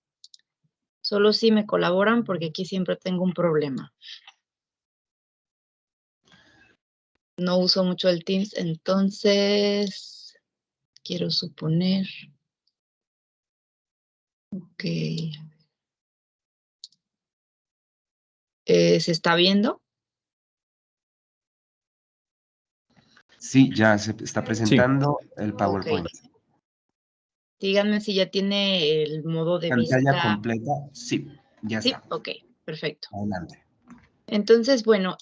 Solo si me colaboran, porque aquí siempre tengo un problema. No uso mucho el Teams, entonces quiero suponer. Ok. ¿Se está viendo? Sí, ya se está presentando el PowerPoint. Okay. Díganme si ya tiene el modo de Pantalla vista. completa, sí, ya Sí, está. ok, perfecto. Adelante. Entonces, bueno,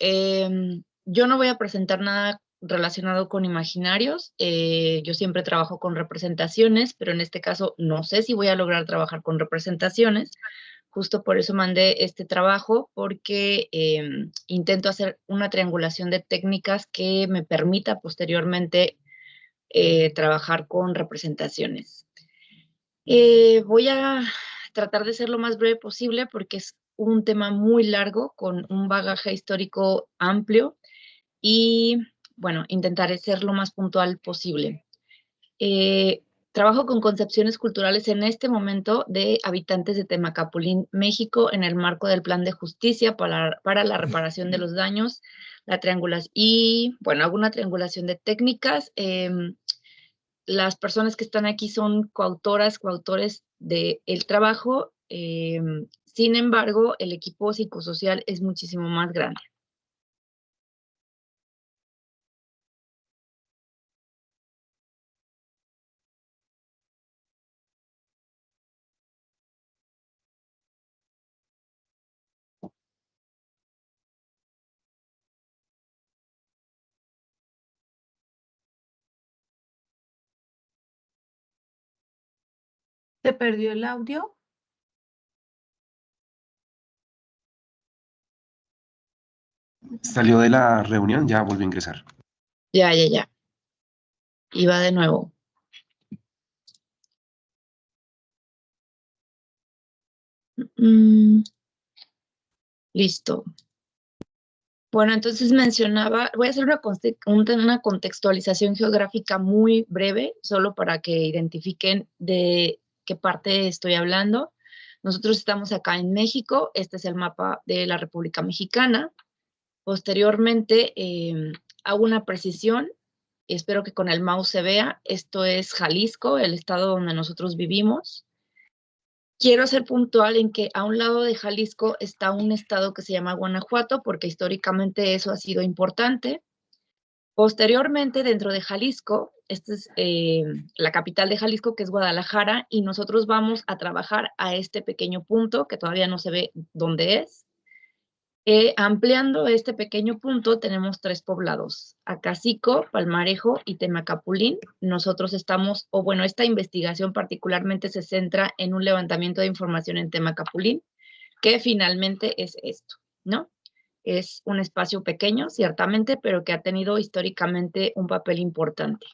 yo no voy a presentar nada relacionado con imaginarios. Yo siempre trabajo con representaciones, pero en este caso no sé si voy a lograr trabajar con representaciones, Justo por eso mandé este trabajo, porque intento hacer una triangulación de técnicas que me permita posteriormente trabajar con representaciones. Voy a tratar de ser lo más breve posible porque es un tema muy largo, con un bagaje histórico amplio y, bueno, intentaré ser lo más puntual posible. Trabajo con concepciones culturales en este momento de habitantes de Temacapulín, México, en el marco del Plan de Justicia para la reparación de los daños, la triangulación y, bueno, hago una triangulación de técnicas. Las personas que están aquí son coautoras, coautores del trabajo. Sin embargo, el equipo psicosocial es muchísimo más grande. ¿Se perdió el audio? Salió de la reunión, ya volvió a ingresar. Ya. Y va de nuevo. Listo. Bueno, entonces mencionaba, voy a hacer una contextualización geográfica muy breve, solo para que identifiquen de qué parte estoy hablando. Nosotros estamos acá en México, este es el mapa de la República Mexicana. Posteriormente, hago una precisión, espero que con el mouse se vea, esto es Jalisco, el estado donde nosotros vivimos. Quiero ser puntual en que a un lado de Jalisco está un estado que se llama Guanajuato, porque históricamente eso ha sido importante. Posteriormente, dentro de Jalisco, esta es la capital de Jalisco, que es Guadalajara, y nosotros vamos a trabajar a este pequeño punto, que todavía no se ve dónde es. Ampliando este pequeño punto, tenemos 3 poblados, Acacico, Palmarejo y Temacapulín. Nosotros estamos, o bueno, esta investigación particularmente se centra en un levantamiento de información en Temacapulín, que finalmente es esto, ¿no? Es un espacio pequeño, ciertamente, pero que ha tenido históricamente un papel importante.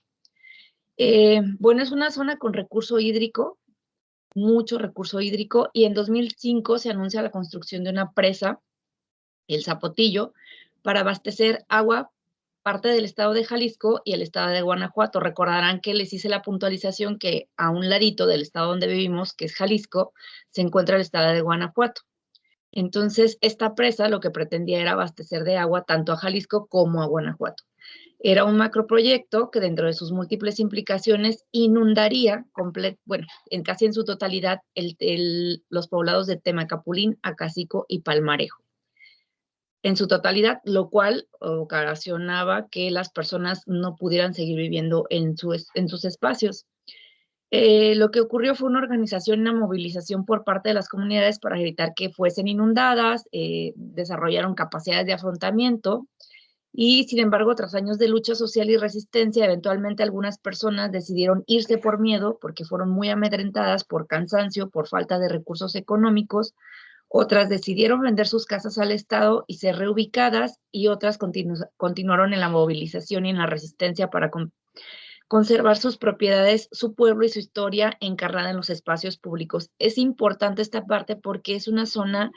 Bueno, es una zona con recurso hídrico, mucho recurso hídrico, y en 2005 se anuncia la construcción de una presa, el Zapotillo, para abastecer agua parte del estado de Jalisco y el estado de Guanajuato. Recordarán que les hice la puntualización que a un ladito del estado donde vivimos, que es Jalisco, se encuentra el estado de Guanajuato. Entonces, esta presa lo que pretendía era abastecer de agua tanto a Jalisco como a Guanajuato. Era un macroproyecto que dentro de sus múltiples implicaciones inundaría, casi en su totalidad, los poblados de Temacapulín, Acacico y Palmarejo. En su totalidad, lo cual ocasionaba que las personas no pudieran seguir viviendo en sus espacios. Lo que ocurrió fue una organización, una movilización por parte de las comunidades para evitar que fuesen inundadas, desarrollaron capacidades de afrontamiento y, sin embargo, tras años de lucha social y resistencia, eventualmente algunas personas decidieron irse por miedo porque fueron muy amedrentadas por cansancio, por falta de recursos económicos. Otras decidieron vender sus casas al Estado y ser reubicadas, y otras continuaron en la movilización y en la resistencia para conservar sus propiedades, su pueblo y su historia encarnada en los espacios públicos. Es importante esta parte porque es una zona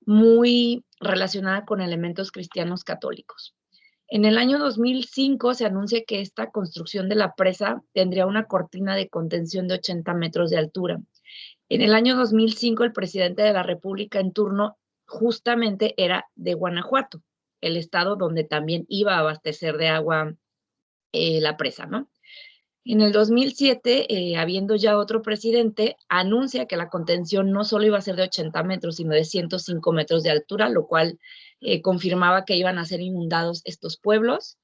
muy relacionada con elementos cristianos católicos. En el año 2005 se anuncia que esta construcción de la presa tendría una cortina de contención de 80 metros de altura. En el año 2005, el presidente de la República en turno justamente era de Guanajuato, el estado donde también iba a abastecer de agua la presa, ¿no? En el 2007, habiendo ya otro presidente, anuncia que la contención no solo iba a ser de 80 metros, sino de 105 metros de altura, lo cual confirmaba que iban a ser inundados estos pueblos.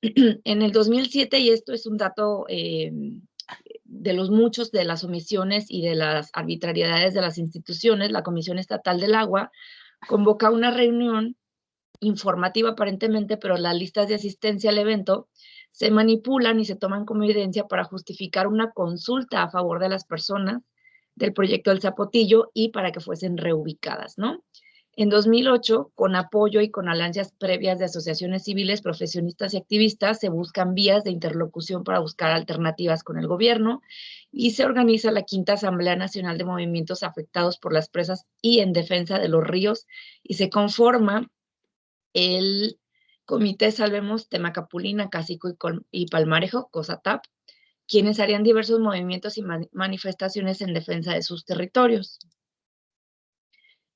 En el 2007, y esto es un dato de los muchos de las omisiones y de las arbitrariedades de las instituciones, la Comisión Estatal del Agua convoca una reunión informativa aparentemente, pero las listas de asistencia al evento se manipulan y se toman como evidencia para justificar una consulta a favor de las personas del proyecto del Zapotillo y para que fuesen reubicadas, ¿no? En 2008, con apoyo y con alianzas previas de asociaciones civiles, profesionistas y activistas, se buscan vías de interlocución para buscar alternativas con el gobierno y se organiza la Quinta Asamblea Nacional de Movimientos Afectados por las Presas y en Defensa de los Ríos y se conforma el Comité Salvemos Temacapulín, Cacico y Palmarejo, COSATAP, quienes harían diversos movimientos y manifestaciones en defensa de sus territorios.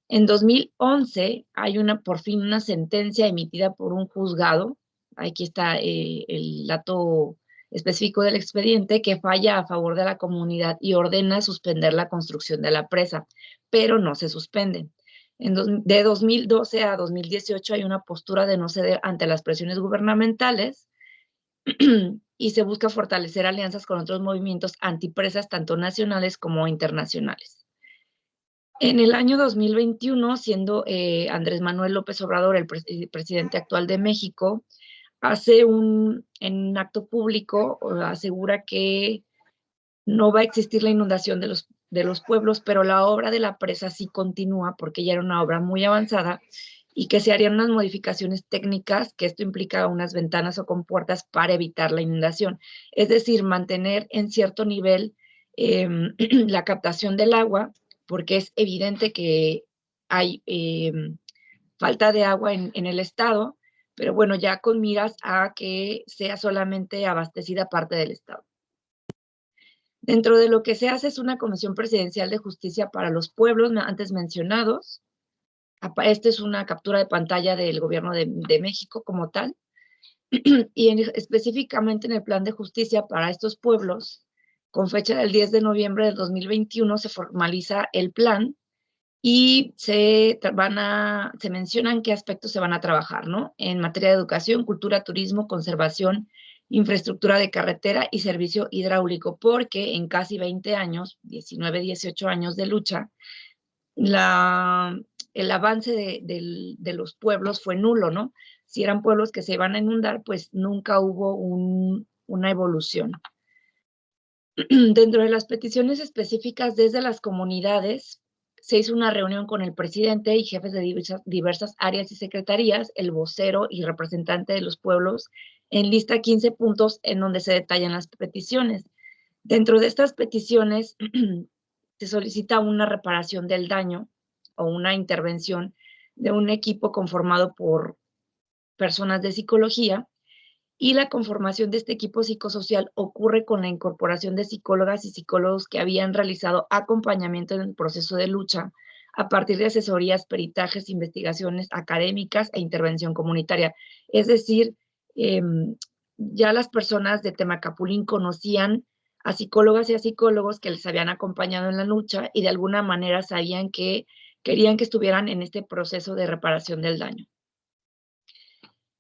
En 2011 hay por fin una sentencia emitida por un juzgado, aquí está el dato específico del expediente, que falla a favor de la comunidad y ordena suspender la construcción de la presa, pero no se suspende. De 2012 a 2018 hay una postura de no ceder ante las presiones gubernamentales y se busca fortalecer alianzas con otros movimientos antipresas, tanto nacionales como internacionales. En el año 2021, siendo Andrés Manuel López Obrador el presidente actual de México, en un acto público, asegura que no va a existir la inundación de los pueblos, pero la obra de la presa sí continúa porque ya era una obra muy avanzada y que se harían unas modificaciones técnicas, que esto implica unas ventanas o compuertas para evitar la inundación. Es decir, mantener en cierto nivel la captación del agua, porque es evidente que hay falta de agua en el estado, pero bueno, ya con miras a que sea solamente abastecida parte del estado. Dentro de lo que se hace es una Comisión Presidencial de Justicia para los Pueblos, antes mencionados. Esta es una captura de pantalla del gobierno de México como tal. Y específicamente en el Plan de Justicia para estos pueblos, con fecha del 10 de noviembre del 2021, se formaliza el plan y se mencionan qué aspectos se van a trabajar, ¿no? En materia de educación, cultura, turismo, conservación, infraestructura de carretera y servicio hidráulico, porque en casi 20 años, 19, 18 años de lucha, el avance de los pueblos fue nulo, ¿no? Si eran pueblos que se iban a inundar, pues nunca hubo una evolución. Dentro de las peticiones específicas desde las comunidades, se hizo una reunión con el presidente y jefes de diversas áreas y secretarías, el vocero y representante de los pueblos, en lista 15 puntos en donde se detallan las peticiones. Dentro de estas peticiones se solicita una reparación del daño o una intervención de un equipo conformado por personas de psicología, y la conformación de este equipo psicosocial ocurre con la incorporación de psicólogas y psicólogos que habían realizado acompañamiento en el proceso de lucha a partir de asesorías, peritajes, investigaciones académicas e intervención comunitaria. Es decir, ya las personas de Temacapulín conocían a psicólogas y a psicólogos que les habían acompañado en la lucha y de alguna manera sabían que querían que estuvieran en este proceso de reparación del daño.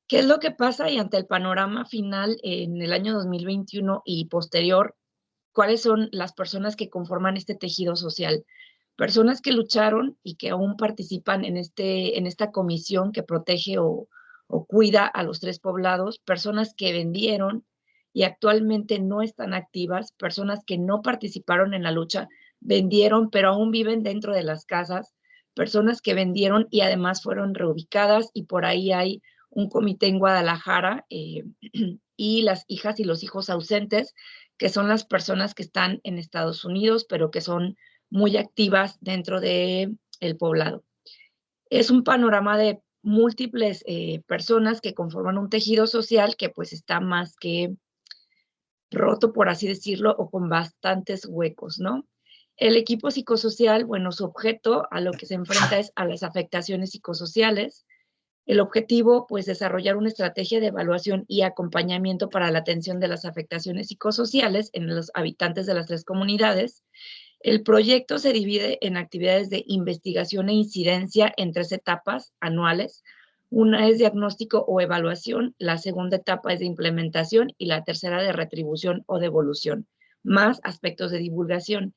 ¿Qué es lo que pasa? Y ante el panorama final en el año 2021 y posterior, ¿cuáles son las personas que conforman este tejido social? Personas que lucharon y que aún participan en esta comisión que protege o cuida a los 3 poblados, personas que vendieron y actualmente no están activas, personas que no participaron en la lucha, vendieron pero aún viven dentro de las casas, personas que vendieron y además fueron reubicadas, y por ahí hay un comité en Guadalajara y las hijas y los hijos ausentes, que son las personas que están en Estados Unidos, pero que son muy activas dentro del poblado. Es un panorama de múltiples personas que conforman un tejido social que pues está más que roto, por así decirlo, o con bastantes huecos, ¿no? El equipo psicosocial, bueno, su objeto a lo que se enfrenta es a las afectaciones psicosociales. El objetivo, pues, desarrollar una estrategia de evaluación y acompañamiento para la atención de las afectaciones psicosociales en los habitantes de las 3 comunidades. El proyecto se divide en actividades de investigación e incidencia en 3 etapas anuales. Una es diagnóstico o evaluación, la segunda etapa es de implementación y la tercera de retribución o devolución, más aspectos de divulgación.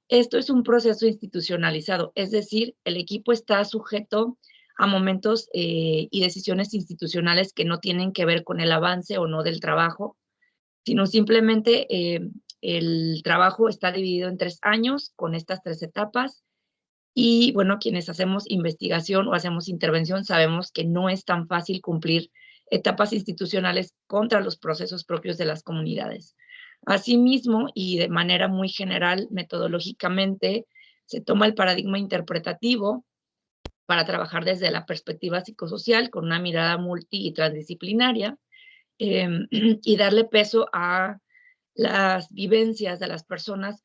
Esto es un proceso institucionalizado, es decir, el equipo está sujeto a momentos y decisiones institucionales que no tienen que ver con el avance o no del trabajo, sino simplemente El trabajo está dividido en 3 años con estas 3 etapas. Y bueno, quienes hacemos investigación o hacemos intervención sabemos que no es tan fácil cumplir etapas institucionales contra los procesos propios de las comunidades. Asimismo, y de manera muy general, metodológicamente, se toma el paradigma interpretativo para trabajar desde la perspectiva psicosocial con una mirada multi y transdisciplinaria y darle peso a las vivencias de las personas,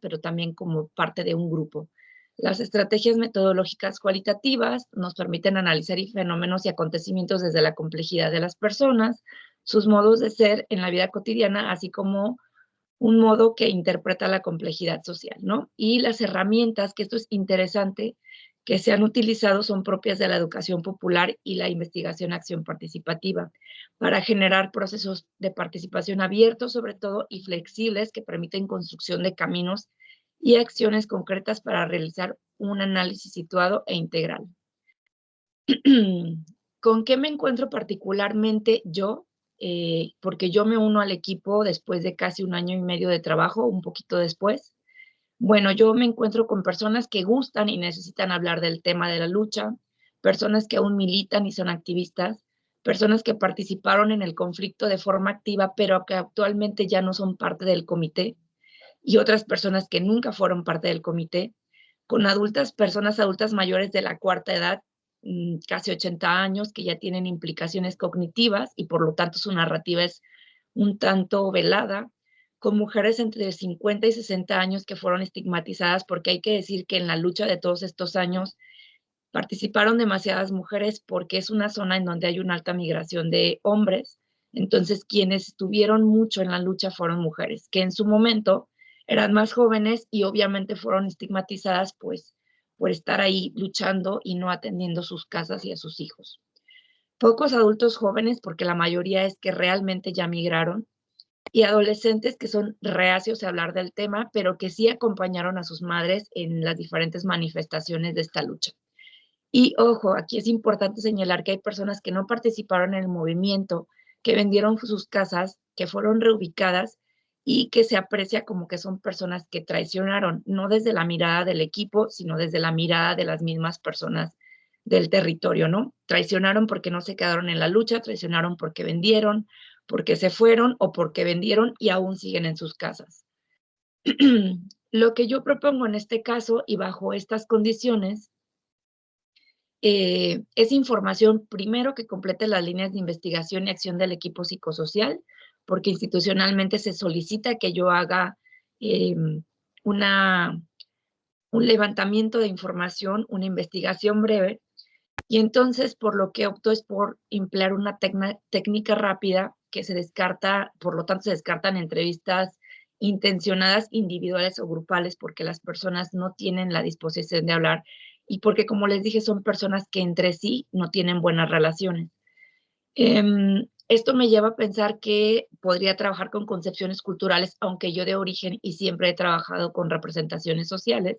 pero también como parte de un grupo. Las estrategias metodológicas cualitativas nos permiten analizar fenómenos y acontecimientos desde la complejidad de las personas, sus modos de ser en la vida cotidiana, así como un modo que interpreta la complejidad social, ¿no? Y las herramientas, que esto es interesante, que se han utilizado son propias de la educación popular y la investigación-acción participativa para generar procesos de participación abiertos, sobre todo, y flexibles que permiten construcción de caminos y acciones concretas para realizar un análisis situado e integral. ¿Con qué me encuentro particularmente yo? Porque yo me uno al equipo después de casi 1 año y medio de trabajo, un poquito después. Bueno, yo me encuentro con personas que gustan y necesitan hablar del tema de la lucha, personas que aún militan y son activistas, personas que participaron en el conflicto de forma activa, pero que actualmente ya no son parte del comité, y otras personas que nunca fueron parte del comité, con personas adultas mayores de la cuarta edad, casi 80 años, que ya tienen implicaciones cognitivas y por lo tanto su narrativa es un tanto velada, con mujeres entre 50 y 60 años que fueron estigmatizadas, porque hay que decir que en la lucha de todos estos años participaron demasiadas mujeres porque es una zona en donde hay una alta migración de hombres. Entonces, quienes estuvieron mucho en la lucha fueron mujeres, que en su momento eran más jóvenes y obviamente fueron estigmatizadas pues por estar ahí luchando y no atendiendo sus casas y a sus hijos. Pocos adultos jóvenes, porque la mayoría es que realmente ya migraron, y adolescentes que son reacios a hablar del tema, pero que sí acompañaron a sus madres en las diferentes manifestaciones de esta lucha. Y ojo, aquí es importante señalar que hay personas que no participaron en el movimiento, que vendieron sus casas, que fueron reubicadas y que se aprecia como que son personas que traicionaron, no desde la mirada del equipo, sino desde la mirada de las mismas personas del territorio, ¿no? Traicionaron porque no se quedaron en la lucha, traicionaron porque vendieron, porque se fueron o porque vendieron y aún siguen en sus casas. Lo que yo propongo en este caso y bajo estas condiciones es información, primero, que complete las líneas de investigación y acción del equipo psicosocial, porque institucionalmente se solicita que yo haga un levantamiento de información, una investigación breve, y entonces por lo que opto es por emplear una técnica rápida que se descarta, por lo tanto se descartan entrevistas intencionadas individuales o grupales porque las personas no tienen la disposición de hablar y porque, como les dije, son personas que entre sí no tienen buenas relaciones. Esto me lleva a pensar que podría trabajar con concepciones culturales, aunque yo de origen y siempre he trabajado con representaciones sociales,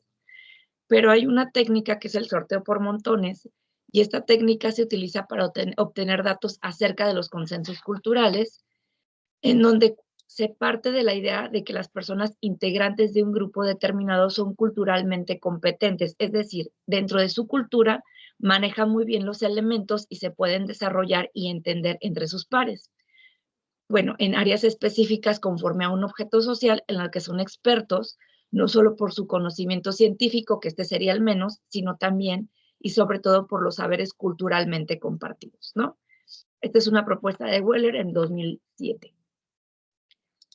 pero hay una técnica que es el sorteo por montones, y esta técnica se utiliza para obtener datos acerca de los consensos culturales, en donde se parte de la idea de que las personas integrantes de un grupo determinado son culturalmente competentes, es decir, dentro de su cultura manejan muy bien los elementos y se pueden desarrollar y entender entre sus pares. Bueno, en áreas específicas conforme a un objeto social en el que son expertos, no solo por su conocimiento científico, que este sería el menos, sino también y sobre todo por los saberes culturalmente compartidos, ¿no? Esta es una propuesta de Weller en 2007.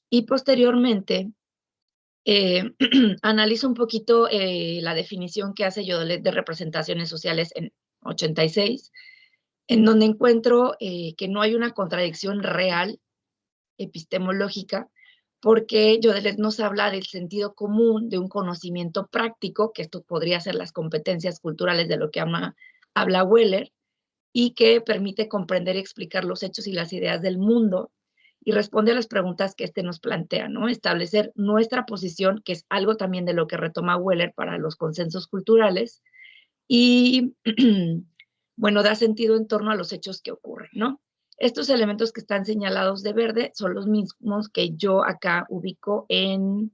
Y posteriormente, analizo un poquito la definición que hace Jodelet de representaciones sociales en 86, en donde encuentro que no hay una contradicción real epistemológica, porque Jodelet nos habla del sentido común, de un conocimiento práctico, que esto podría ser las competencias culturales de lo que habla Weller, y que permite comprender y explicar los hechos y las ideas del mundo, y responde a las preguntas que nos plantea, ¿no? Establecer nuestra posición, que es algo también de lo que retoma Weller para los consensos culturales, y, bueno, da sentido en torno a los hechos que ocurren, ¿no? Estos elementos que están señalados de verde son los mismos que yo acá ubico en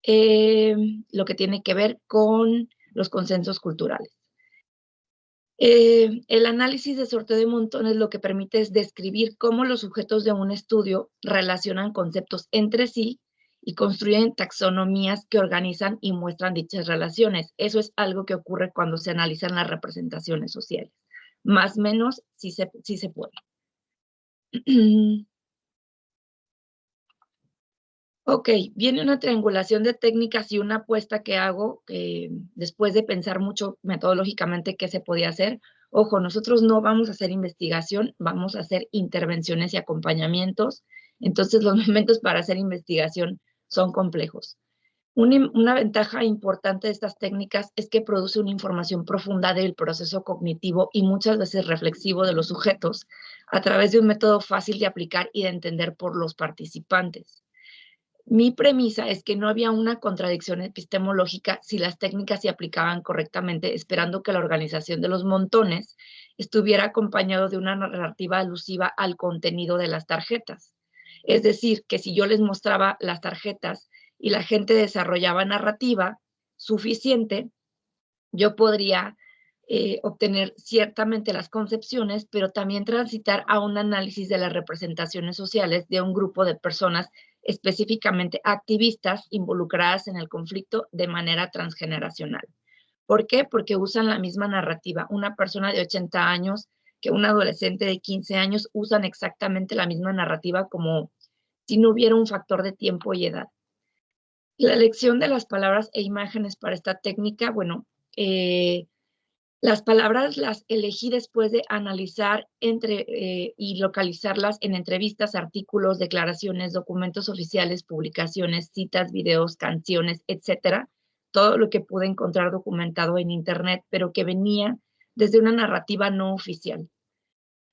lo que tiene que ver con los consensos culturales. El análisis de sorteo de montones lo que permite es describir cómo los sujetos de un estudio relacionan conceptos entre sí y construyen taxonomías que organizan y muestran dichas relaciones. Eso es algo que ocurre cuando se analizan las representaciones sociales. Más o menos, sí se puede. Ok, viene una triangulación de técnicas y una apuesta que hago después de pensar mucho metodológicamente qué se podía hacer. Ojo, nosotros no vamos a hacer investigación, vamos a hacer intervenciones y acompañamientos. Entonces, los momentos para hacer investigación son complejos. Una ventaja importante de estas técnicas es que produce una información profunda del proceso cognitivo y muchas veces reflexivo de los sujetos a través de un método fácil de aplicar y de entender por los participantes. Mi premisa es que no había una contradicción epistemológica si las técnicas se aplicaban correctamente, esperando que la organización de los montones estuviera acompañado de una narrativa alusiva al contenido de las tarjetas. Es decir, que si yo les mostraba las tarjetas y la gente desarrollaba narrativa suficiente, yo podría obtener ciertamente las concepciones, pero también transitar a un análisis de las representaciones sociales de un grupo de personas específicamente activistas involucradas en el conflicto de manera transgeneracional. ¿Por qué? Porque usan la misma narrativa. Una persona de 80 años que un adolescente de 15 años usan exactamente la misma narrativa como si no hubiera un factor de tiempo y edad. La elección de las palabras e imágenes para esta técnica, bueno, las palabras las elegí después de analizar y localizarlas en entrevistas, artículos, declaraciones, documentos oficiales, publicaciones, citas, videos, canciones, etcétera. Todo lo que pude encontrar documentado en internet, pero que venía desde una narrativa no oficial.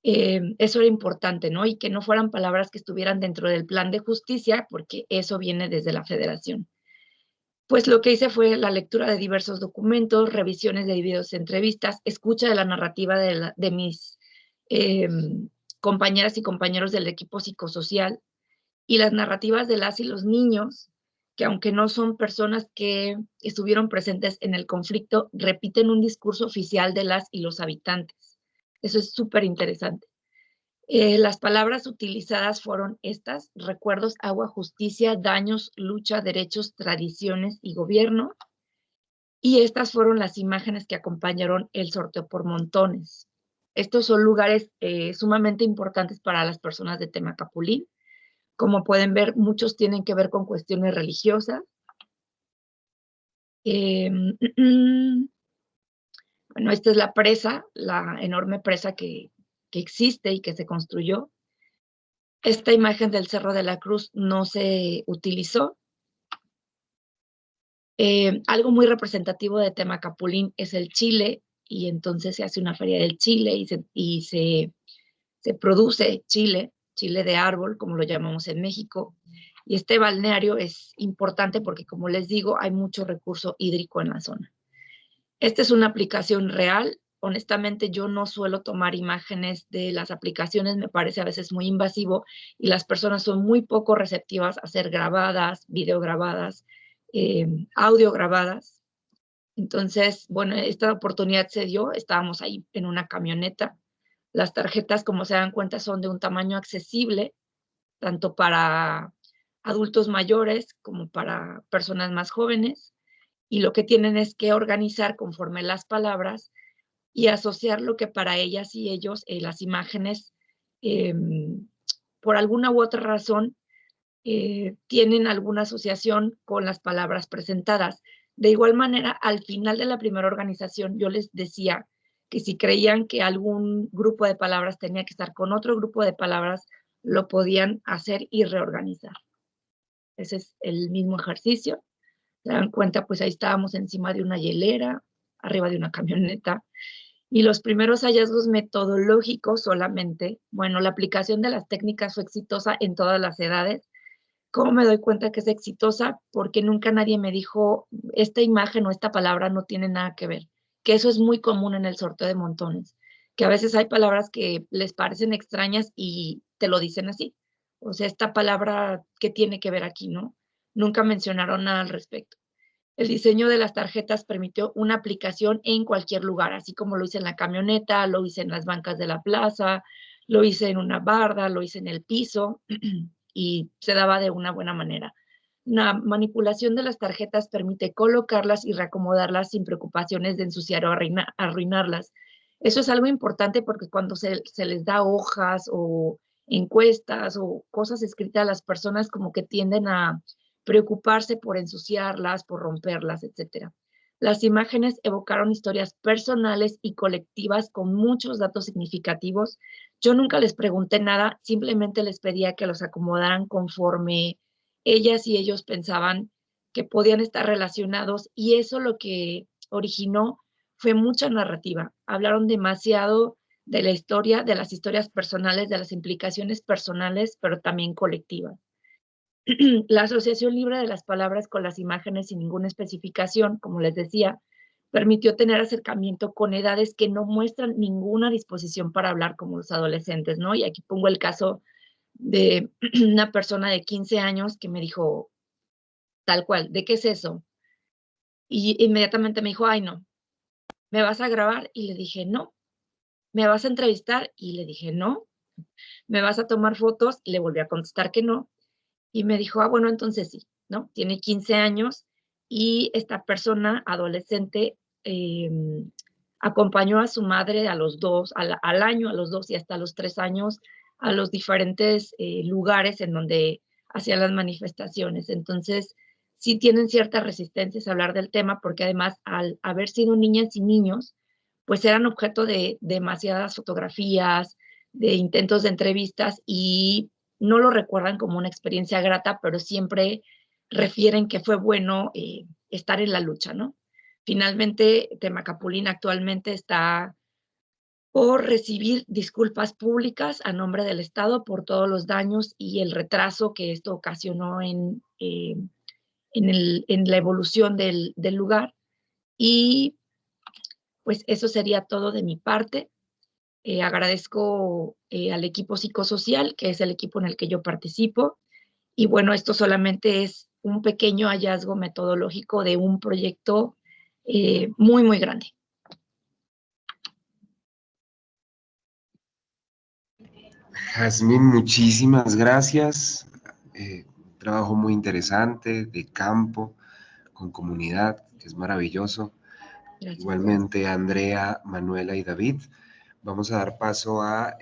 Eso era importante, ¿no? Y que no fueran palabras que estuvieran dentro del plan de justicia, porque eso viene desde la federación. Pues lo que hice fue la lectura de diversos documentos, revisiones de videos, entrevistas, escucha de la narrativa de mis compañeras y compañeros del equipo psicosocial y las narrativas de las y los niños, que aunque no son personas que estuvieron presentes en el conflicto, repiten un discurso oficial de las y los habitantes. Eso es súper interesante. Las palabras utilizadas fueron estas: recuerdos, agua, justicia, daños, lucha, derechos, tradiciones y gobierno. Y estas fueron las imágenes que acompañaron el sorteo por montones. Estos son lugares sumamente importantes para las personas de Temacapulín. Como pueden ver, muchos tienen que ver con cuestiones religiosas. Bueno, esta es la presa, la enorme presa que existe y que se construyó. Esta imagen del Cerro de la Cruz no se utilizó. Algo muy representativo de Temacapulín es el chile, y entonces se hace una feria del chile y se produce chile de árbol, como lo llamamos en México. Y este balneario es importante porque, como les digo, hay mucho recurso hídrico en la zona. Esta es una aplicación real. Honestamente, yo no suelo tomar imágenes de las aplicaciones, me parece a veces muy invasivo y las personas son muy poco receptivas a ser grabadas, videograbadas, audio grabadas. Entonces, bueno, esta oportunidad se dio, estábamos ahí en una camioneta. Las tarjetas, como se dan cuenta, son de un tamaño accesible, tanto para adultos mayores como para personas más jóvenes. Y lo que tienen es que organizar conforme las palabras y asociar lo que para ellas y ellos, las imágenes, por alguna u otra razón, tienen alguna asociación con las palabras presentadas. De igual manera, al final de la primera organización, yo les decía que si creían que algún grupo de palabras tenía que estar con otro grupo de palabras, lo podían hacer y reorganizar. Ese es el mismo ejercicio. Se dan cuenta, pues ahí estábamos encima de una hielera, arriba de una camioneta. Y los primeros hallazgos metodológicos solamente, bueno, la aplicación de las técnicas fue exitosa en todas las edades. ¿Cómo me doy cuenta que es exitosa? Porque nunca nadie me dijo, esta imagen o esta palabra no tiene nada que ver, que eso es muy común en el sorteo de montones, que a veces hay palabras que les parecen extrañas y te lo dicen así. O sea, esta palabra, ¿qué tiene que ver aquí, no? Nunca mencionaron nada al respecto. El diseño de las tarjetas permitió una aplicación en cualquier lugar, así como lo hice en la camioneta, lo hice en las bancas de la plaza, lo hice en una barda, lo hice en el piso y se daba de una buena manera. La manipulación de las tarjetas permite colocarlas y reacomodarlas sin preocupaciones de ensuciar o arruinarlas. Eso es algo importante porque cuando se les da hojas o encuestas o cosas escritas a las personas como que tienden a preocuparse por ensuciarlas, por romperlas, etc. Las imágenes evocaron historias personales y colectivas con muchos datos significativos. Yo nunca les pregunté nada, simplemente les pedía que los acomodaran conforme ellas y ellos pensaban que podían estar relacionados, y eso lo que originó fue mucha narrativa. Hablaron demasiado de la historia, de las historias personales, de las implicaciones personales, pero también colectivas. La asociación libre de las palabras con las imágenes sin ninguna especificación, como les decía, permitió tener acercamiento con edades que no muestran ninguna disposición para hablar, como los adolescentes, ¿no? Y aquí pongo el caso de una persona de 15 años que me dijo tal cual, ¿de qué es eso? Y inmediatamente me dijo, ay, no, ¿me vas a grabar? Y le dije, no. ¿Me vas a entrevistar? Y le dije, no. ¿Me vas a tomar fotos? Y le volví a contestar que no. Y me dijo, ah, bueno, entonces sí, ¿no? Tiene 15 años y esta persona adolescente acompañó a su madre a los 2, al año, a los 2 y hasta los 3 años a los diferentes lugares en donde hacían las manifestaciones. Entonces, sí tienen ciertas resistencias a hablar del tema porque además al haber sido niñas y niños, pues eran objeto de demasiadas fotografías, de intentos de entrevistas y no lo recuerdan como una experiencia grata, pero siempre refieren que fue bueno estar en la lucha, ¿no? Finalmente, Temacapulín actualmente está por recibir disculpas públicas a nombre del Estado por todos los daños y el retraso que esto ocasionó en la evolución del lugar. Y pues eso sería todo de mi parte. Agradezco al equipo psicosocial, que es el equipo en el que yo participo. Y bueno, esto solamente es un pequeño hallazgo metodológico de un proyecto muy, muy grande. Jazmín, muchísimas gracias. Un trabajo muy interesante, de campo, con comunidad, que es maravilloso. Gracias. Igualmente, Andrea, Manuela y David. Vamos a dar paso a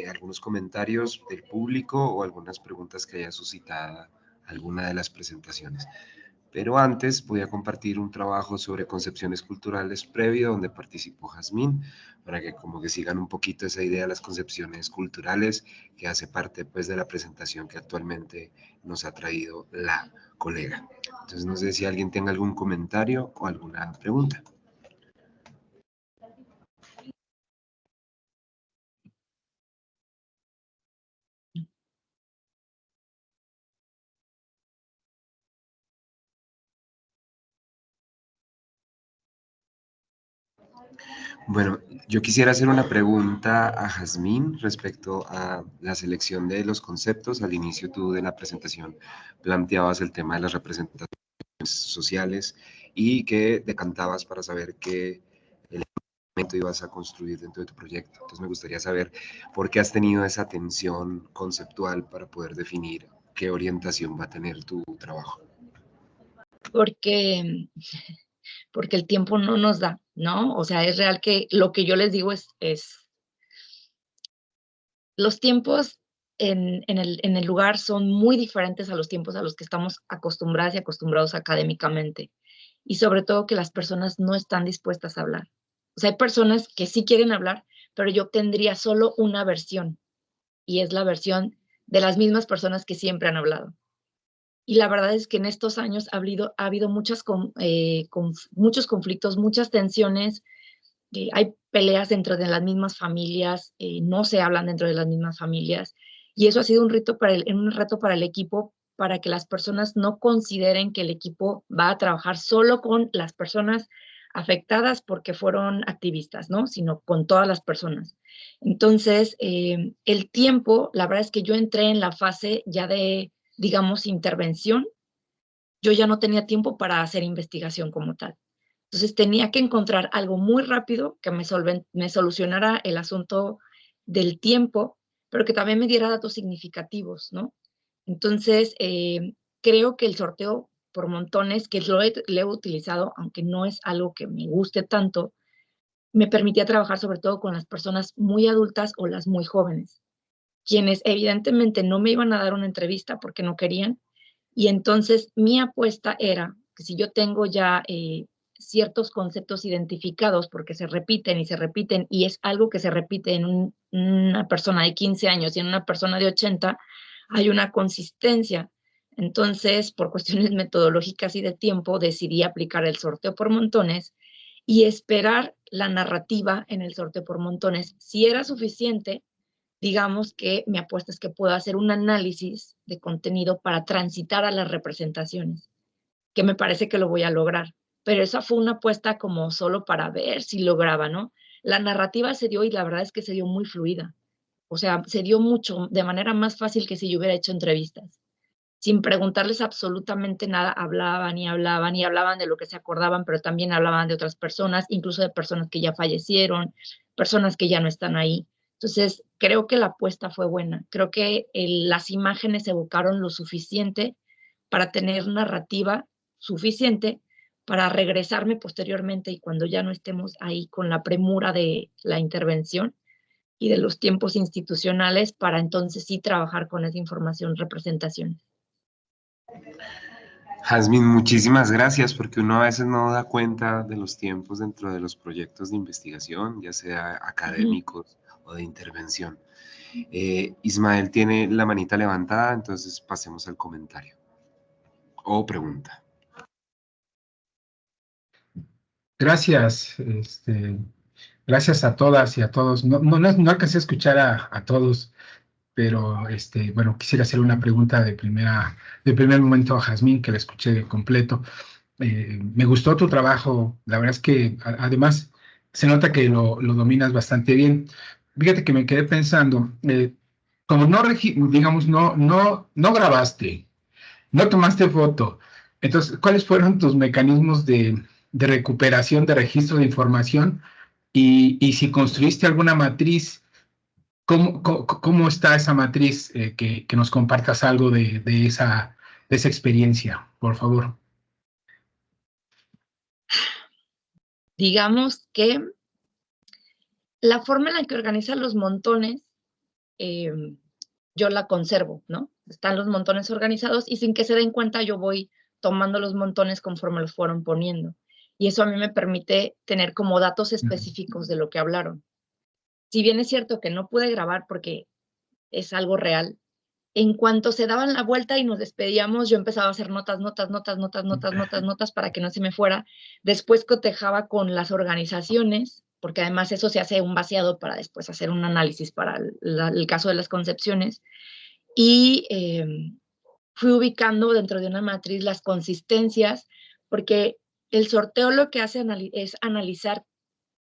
algunos comentarios del público o algunas preguntas que haya suscitado alguna de las presentaciones. Pero antes voy a compartir un trabajo sobre concepciones culturales previo donde participó Jazmín, para que como que sigan un poquito esa idea de las concepciones culturales que hace parte pues de la presentación que actualmente nos ha traído la colega. Entonces no sé si alguien tenga algún comentario o alguna pregunta. Bueno, yo quisiera hacer una pregunta a Jazmín respecto a la selección de los conceptos. Al inicio tú de la presentación planteabas el tema de las representaciones sociales y que decantabas para saber qué elemento ibas a construir dentro de tu proyecto. Entonces me gustaría saber por qué has tenido esa tensión conceptual para poder definir qué orientación va a tener tu trabajo. Porque el tiempo no nos da, ¿no? O sea, es real que lo que yo les digo es los tiempos en el lugar son muy diferentes a los tiempos a los que estamos acostumbradas y acostumbrados académicamente. Y sobre todo que las personas no están dispuestas a hablar. O sea, hay personas que sí quieren hablar, pero yo tendría solo una versión, y es la versión de las mismas personas que siempre han hablado. Y la verdad es que en estos años ha habido muchos conflictos, muchas tensiones, hay peleas dentro de las mismas familias, no se hablan dentro de las mismas familias, y eso ha sido un reto para el equipo, para que las personas no consideren que el equipo va a trabajar solo con las personas afectadas porque fueron activistas, ¿no? Sino con todas las personas. Entonces, el tiempo, la verdad es que yo entré en la fase ya de, digamos, intervención. Yo ya no tenía tiempo para hacer investigación como tal. Entonces tenía que encontrar algo muy rápido que me solucionara el asunto del tiempo, pero que también me diera datos significativos, ¿no? Entonces, creo que el sorteo por montones, que lo he utilizado, aunque no es algo que me guste tanto, me permitía trabajar sobre todo con las personas muy adultas o las muy jóvenes, quienes evidentemente no me iban a dar una entrevista porque no querían, y entonces mi apuesta era que si yo tengo ya ciertos conceptos identificados porque se repiten y es algo que se repite en una persona de 15 años y en una persona de 80, hay una consistencia. Entonces, por cuestiones metodológicas y de tiempo, decidí aplicar el sorteo por montones y esperar la narrativa en el sorteo por montones. Si era suficiente, digamos que mi apuesta es que puedo hacer un análisis de contenido para transitar a las representaciones, que me parece que lo voy a lograr. Pero esa fue una apuesta como solo para ver si lograba, ¿no? La narrativa se dio y la verdad es que se dio muy fluida. O sea, se dio mucho, de manera más fácil que si yo hubiera hecho entrevistas. Sin preguntarles absolutamente nada, hablaban y hablaban y hablaban de lo que se acordaban, pero también hablaban de otras personas, incluso de personas que ya fallecieron, personas que ya no están ahí. Entonces, creo que la apuesta fue buena. Creo que las imágenes evocaron lo suficiente para tener narrativa suficiente para regresarme posteriormente y cuando ya no estemos ahí con la premura de la intervención y de los tiempos institucionales, para entonces sí trabajar con esa información, representaciones. Jazmín, muchísimas gracias, porque uno a veces no da cuenta de los tiempos dentro de los proyectos de investigación, ya sea académicos o de intervención. Ismael tiene la manita levantada, entonces pasemos al comentario o pregunta. Gracias, gracias a todas y a todos. No alcancé a escuchar a todos, pero bueno, quisiera hacer una pregunta de primer momento a Jazmín, que la escuché completo. Me gustó tu trabajo, la verdad es que además se nota que lo dominas bastante bien. Fíjate que me quedé pensando, como digamos, no grabaste, no tomaste foto, entonces, ¿cuáles fueron tus mecanismos de recuperación, de registro de información? Y si construiste alguna matriz, ¿cómo está esa matriz? Que nos compartas algo de esa experiencia, por favor. Digamos que la forma en la que organizan los montones, yo la conservo, ¿no? Están los montones organizados y sin que se den cuenta yo voy tomando los montones conforme los fueron poniendo. Y eso a mí me permite tener como datos específicos de lo que hablaron. Si bien es cierto que no pude grabar porque es algo real, en cuanto se daban la vuelta y nos despedíamos, yo empezaba a hacer notas para que no se me fuera. Después cotejaba con las organizaciones, porque además eso se hace un vaciado para después hacer un análisis para el caso de las concepciones. Y fui ubicando dentro de una matriz las consistencias, porque el sorteo lo que hace es analizar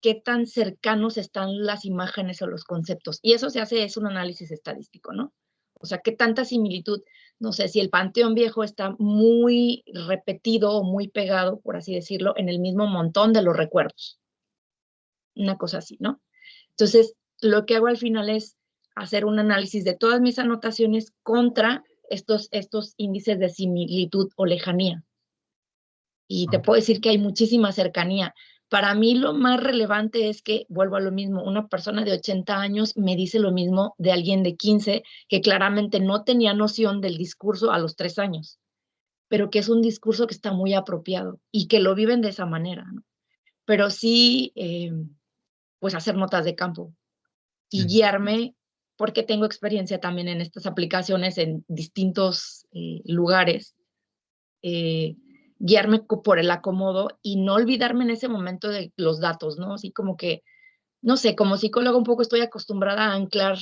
qué tan cercanos están las imágenes o los conceptos. Y eso se hace, es un análisis estadístico, ¿no? O sea, qué tanta similitud, no sé, si el Panteón Viejo está muy repetido o muy pegado, por así decirlo, en el mismo montón de los recuerdos. Una cosa así, ¿no? Entonces, lo que hago al final es hacer un análisis de todas mis anotaciones contra estos índices de similitud o lejanía. Y te puedo decir que hay muchísima cercanía. Para mí lo más relevante es que, vuelvo a lo mismo, una persona de 80 años me dice lo mismo de alguien de 15 que claramente no tenía noción del discurso a los 3 años, pero que es un discurso que está muy apropiado y que lo viven de esa manera, ¿no? Pero sí, pues hacer notas de campo y guiarme, porque tengo experiencia también en estas aplicaciones en distintos lugares, guiarme por el acomodo y no olvidarme en ese momento de los datos, ¿no? Así como que, no sé, como psicóloga un poco estoy acostumbrada a anclar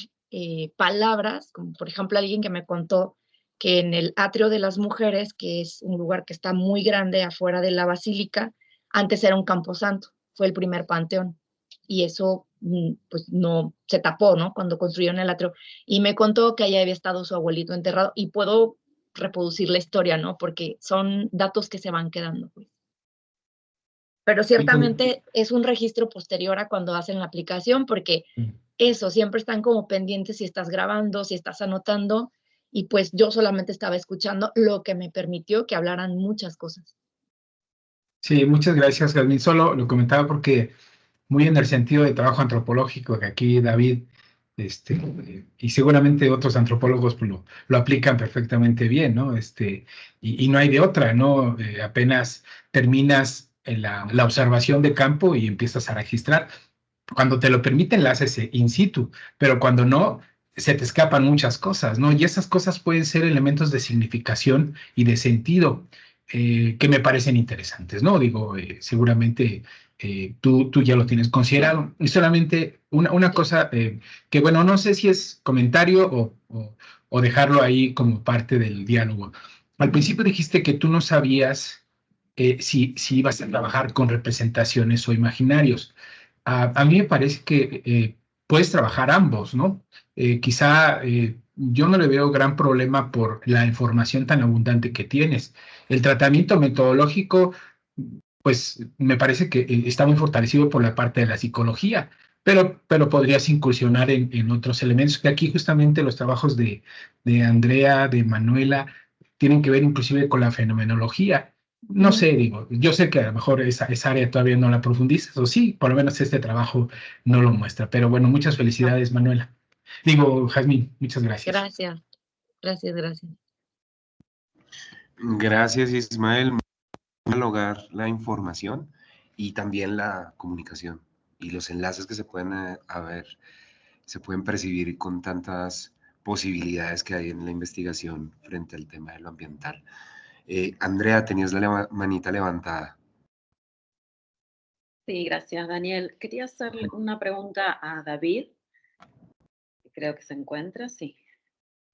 palabras, como por ejemplo alguien que me contó que en el atrio de las mujeres, que es un lugar que está muy grande afuera de la basílica, Antes era un camposanto, fue el primer panteón. Y eso, pues, no se tapó, ¿no? Cuando construyeron el atrio. Y me contó que allá había estado su abuelito enterrado. Y puedo reproducir la historia, ¿no? Porque son datos que se van quedando, pues. Pero ciertamente es un registro posterior a cuando hacen la aplicación, porque eso, siempre están como pendientes si estás grabando, si estás anotando, y pues yo solamente estaba escuchando, lo que me permitió que hablaran muchas cosas. Sí, muchas gracias, Jazmín. Solo lo comentaba porque muy en el sentido de trabajo antropológico que aquí David, y seguramente otros antropólogos pues, lo aplican perfectamente bien, ¿no? Y no hay de otra, ¿no? Apenas terminas en la observación de campo y empiezas a registrar. Cuando te lo permiten, la haces in situ, pero cuando no, se te escapan muchas cosas, ¿no? Y esas cosas pueden ser elementos de significación y de sentido que me parecen interesantes, ¿no? Digo, seguramente tú ya lo tienes considerado. Y solamente una cosa que, bueno, no sé si es comentario o dejarlo ahí como parte del diálogo. Al principio dijiste que tú no sabías si ibas a trabajar con representaciones o imaginarios. A mí me parece que puedes trabajar ambos, ¿no? Quizá yo no le veo gran problema por la información tan abundante que tienes. El tratamiento metodológico, pues me parece que está muy fortalecido por la parte de la psicología, pero podrías incursionar en otros elementos, que aquí justamente los trabajos de Andrea, de Manuela, tienen que ver inclusive con la fenomenología. No sé, digo, yo sé que a lo mejor esa área todavía no la profundizas, o sí, por lo menos este trabajo no lo muestra. Pero bueno, muchas felicidades, Manuela. Digo, Jazmín, muchas gracias. Gracias, gracias, gracias. Gracias, Ismael. Dialogar la información y también la comunicación y los enlaces que se pueden se pueden percibir con tantas posibilidades que hay en la investigación frente al tema de lo ambiental. Andrea, tenías la manita levantada. Sí, gracias, Daniel. Quería hacerle una pregunta a David, que creo que se encuentra, sí.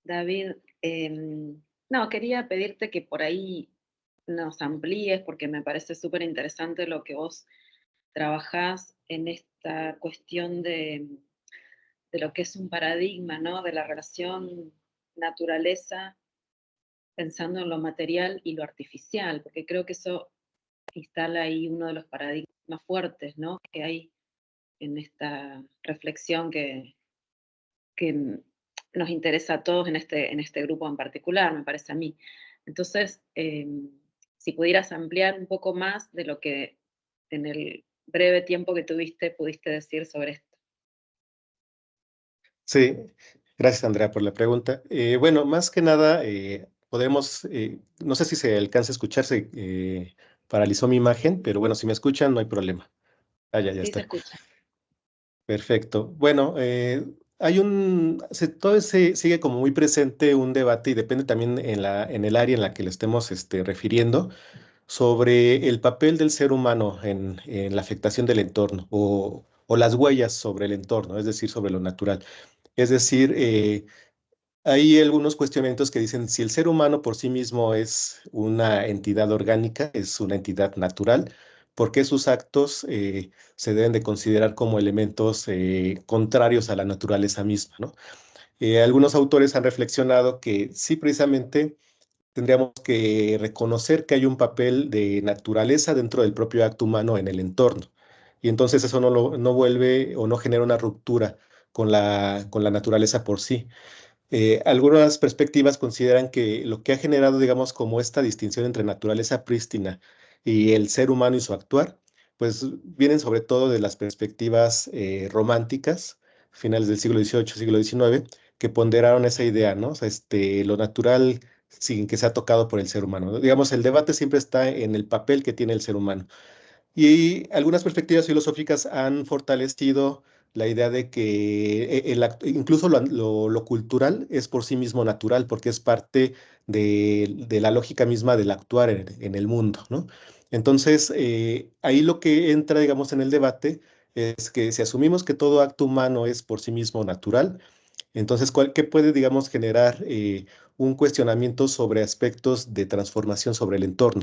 David, no, quería pedirte que por ahí nos amplíes, porque me parece súper interesante lo que vos trabajás en esta cuestión de lo que es un paradigma, ¿no? De la relación naturaleza, pensando en lo material y lo artificial, porque creo que eso instala ahí uno de los paradigmas más fuertes, ¿no? Que hay en esta reflexión que nos interesa a todos en este grupo en particular, me parece a mí. Entonces, si pudieras ampliar un poco más de lo que en el breve tiempo que tuviste pudiste decir sobre esto. Sí, gracias Andrea por la pregunta. Bueno, más que nada, podemos, no sé si se alcanza a escucharse, paralizó mi imagen, pero bueno, si me escuchan no hay problema. Ya Sí, se está. escucha. Perfecto. Bueno, todavía sigue como muy presente un debate y depende también en el área en la que le estemos refiriendo sobre el papel del ser humano en la afectación del entorno o las huellas sobre el entorno, es decir, sobre lo natural. Es decir, hay algunos cuestionamientos que dicen si el ser humano por sí mismo es una entidad orgánica, es una entidad natural, ¿por qué sus actos se deben de considerar como elementos contrarios a la naturaleza misma, ¿no? Algunos autores han reflexionado que sí, precisamente tendríamos que reconocer que hay un papel de naturaleza dentro del propio acto humano en el entorno. Y entonces eso no vuelve o no genera una ruptura con la naturaleza por sí. Algunas perspectivas consideran que lo que ha generado, digamos, como esta distinción entre naturaleza prístina y el ser humano y su actuar, pues vienen sobre todo de las perspectivas románticas, finales del siglo XVIII, siglo XIX, que ponderaron esa idea, ¿no? O sea, lo natural sin que sea tocado por el ser humano, ¿no? Digamos, el debate siempre está en el papel que tiene el ser humano. Y algunas perspectivas filosóficas han fortalecido la idea de que incluso lo cultural es por sí mismo natural, porque es parte de la lógica misma del actuar en el mundo, ¿no? Entonces, ahí lo que entra, digamos, en el debate es que si asumimos que todo acto humano es por sí mismo natural, Entonces, ¿qué puede, digamos, generar un cuestionamiento sobre aspectos de transformación sobre el entorno?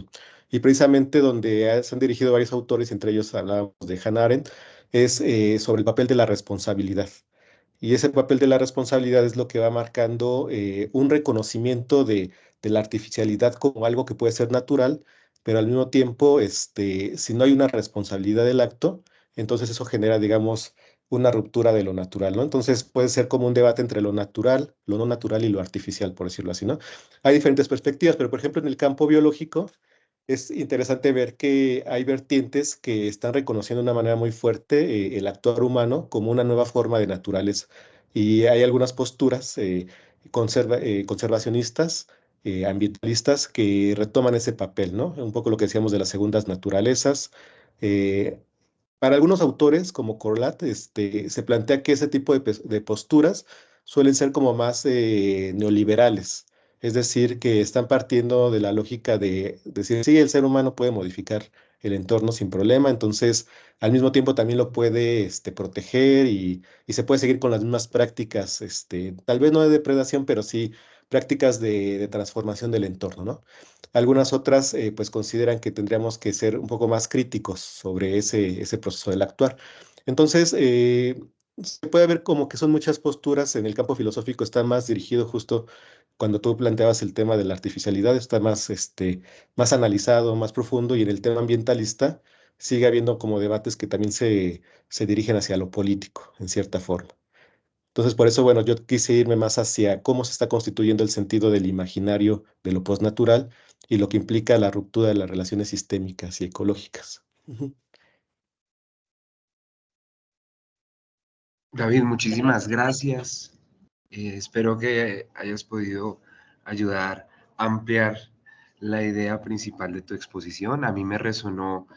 Y precisamente donde se han dirigido varios autores, entre ellos hablábamos de Hannah Arendt, es sobre el papel de la responsabilidad. Y ese papel de la responsabilidad es lo que va marcando un reconocimiento de la artificialidad como algo que puede ser natural, pero al mismo tiempo, si no hay una responsabilidad del acto, entonces eso genera, digamos, una ruptura de lo natural, ¿no? Entonces puede ser como un debate entre lo natural, lo no natural y lo artificial, por decirlo así, ¿no? Hay diferentes perspectivas, pero por ejemplo en el campo biológico es interesante ver que hay vertientes que están reconociendo de una manera muy fuerte el actuar humano como una nueva forma de naturaleza. Y hay algunas posturas conservacionistas, ambientalistas, que retoman ese papel, ¿no? Un poco lo que decíamos de las segundas naturalezas. eh, para algunos autores, como Corlat, se plantea que ese tipo de posturas suelen ser como más neoliberales, es decir, que están partiendo de la lógica de decir, sí, el ser humano puede modificar el entorno sin problema, entonces al mismo tiempo también lo puede proteger y se puede seguir con las mismas prácticas, tal vez no de depredación, pero sí prácticas de transformación del entorno, ¿no? Algunas otras pues consideran que tendríamos que ser un poco más críticos sobre ese proceso del actuar. Entonces, se puede ver como que son muchas posturas en el campo filosófico, está más dirigido justo cuando tú planteabas el tema de la artificialidad, está más, más analizado, más profundo, y en el tema ambientalista sigue habiendo como debates que también se dirigen hacia lo político, en cierta forma. Entonces, por eso, bueno, yo quise irme más hacia cómo se está constituyendo el sentido del imaginario de lo postnatural y lo que implica la ruptura de las relaciones sistémicas y ecológicas. Ujú. David, muchísimas gracias. Espero que hayas podido ayudar a ampliar la idea principal de tu exposición. A mí me resonó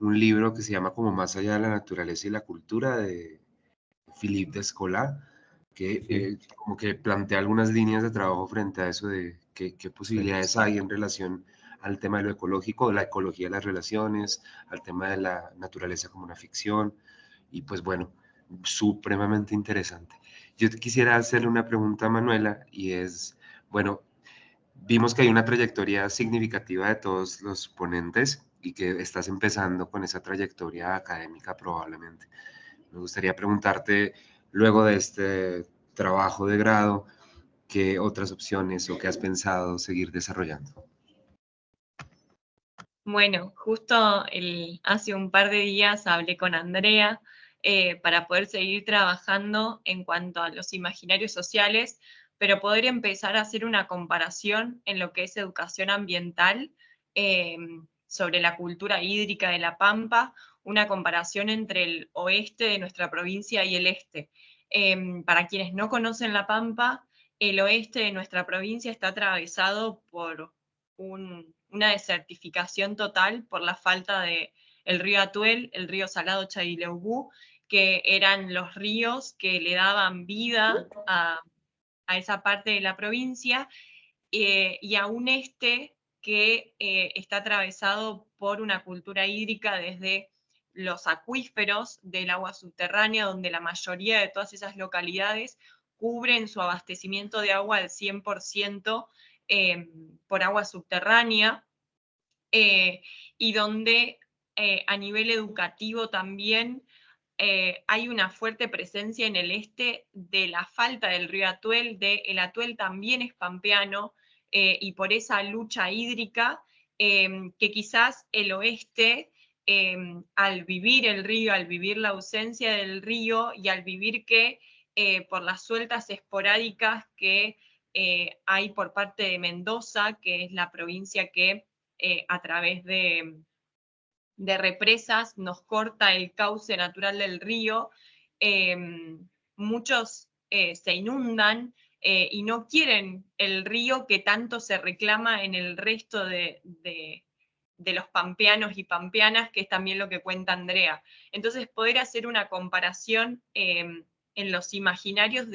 un libro que se llama como Más allá de la naturaleza y la cultura, de Philippe Descola, que como que plantea algunas líneas de trabajo frente a eso de qué posibilidades hay en relación al tema de lo ecológico, la ecología de las relaciones, al tema de la naturaleza como una ficción, y pues bueno, supremamente interesante. Yo quisiera hacerle una pregunta a Manuela, y es, bueno, vimos que hay una trayectoria significativa de todos los ponentes y que estás empezando con esa trayectoria académica probablemente. Me gustaría preguntarte, luego de este trabajo de grado, ¿qué otras opciones o qué has pensado seguir desarrollando? Bueno, justo hace un par de días hablé con Andrea para poder seguir trabajando en cuanto a los imaginarios sociales, pero poder empezar a hacer una comparación en lo que es educación ambiental eh, sobre la cultura hídrica de La Pampa, una comparación entre el oeste de nuestra provincia y el este. Para quienes no conocen La Pampa, el oeste de nuestra provincia está atravesado por una desertificación total por la falta de el río Atuel, el río Salado Chaileubú, que eran los ríos que le daban vida a esa parte de la provincia, y a un este que está atravesado por una cultura hídrica desde los acuíferos del agua subterránea, donde la mayoría de todas esas localidades cubren su abastecimiento de agua al 100% por agua subterránea, y donde a nivel educativo también hay una fuerte presencia en el este de la falta del río Atuel, el Atuel también es pampeano, y por esa lucha hídrica que quizás el oeste, al vivir el río, al vivir la ausencia del río y al vivir que por las sueltas esporádicas que hay por parte de Mendoza, que es la provincia que a través de represas nos corta el cauce natural del río, muchos se inundan y no quieren el río que tanto se reclama en el resto de los pampeanos y pampeanas, que es también lo que cuenta Andrea. Entonces, poder hacer una comparación en los imaginarios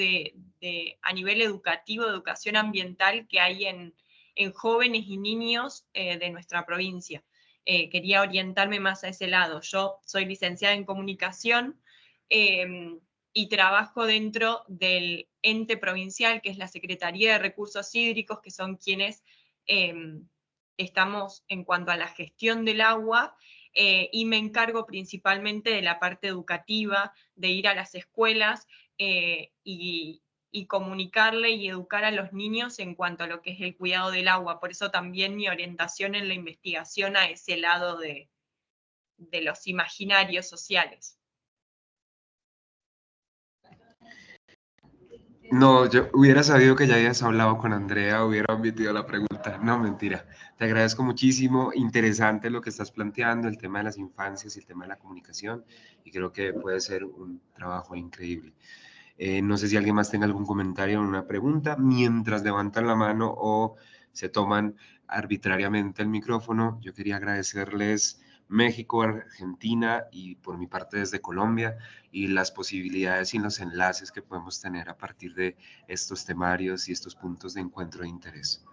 a nivel educativo, de educación ambiental que hay en jóvenes y niños de nuestra provincia. Quería orientarme más a ese lado. Yo soy licenciada en comunicación, y trabajo dentro del ente provincial, que es la Secretaría de Recursos Hídricos, que son quienes estamos en cuanto a la gestión del agua, y me encargo principalmente de la parte educativa, de ir a las escuelas y comunicarle y educar a los niños en cuanto a lo que es el cuidado del agua. Por eso también mi orientación en la investigación a ese lado de los imaginarios sociales. No, yo hubiera sabido que ya habías hablado con Andrea, hubiera omitido la pregunta. No, mentira. Te agradezco muchísimo. Interesante lo que estás planteando, el tema de las infancias y el tema de la comunicación, y creo que puede ser un trabajo increíble. No sé si alguien más tenga algún comentario o una pregunta. Mientras levantan la mano o se toman arbitrariamente el micrófono, yo quería agradecerles México, Argentina y por mi parte desde Colombia, y las posibilidades y los enlaces que podemos tener a partir de estos temarios y estos puntos de encuentro de interés.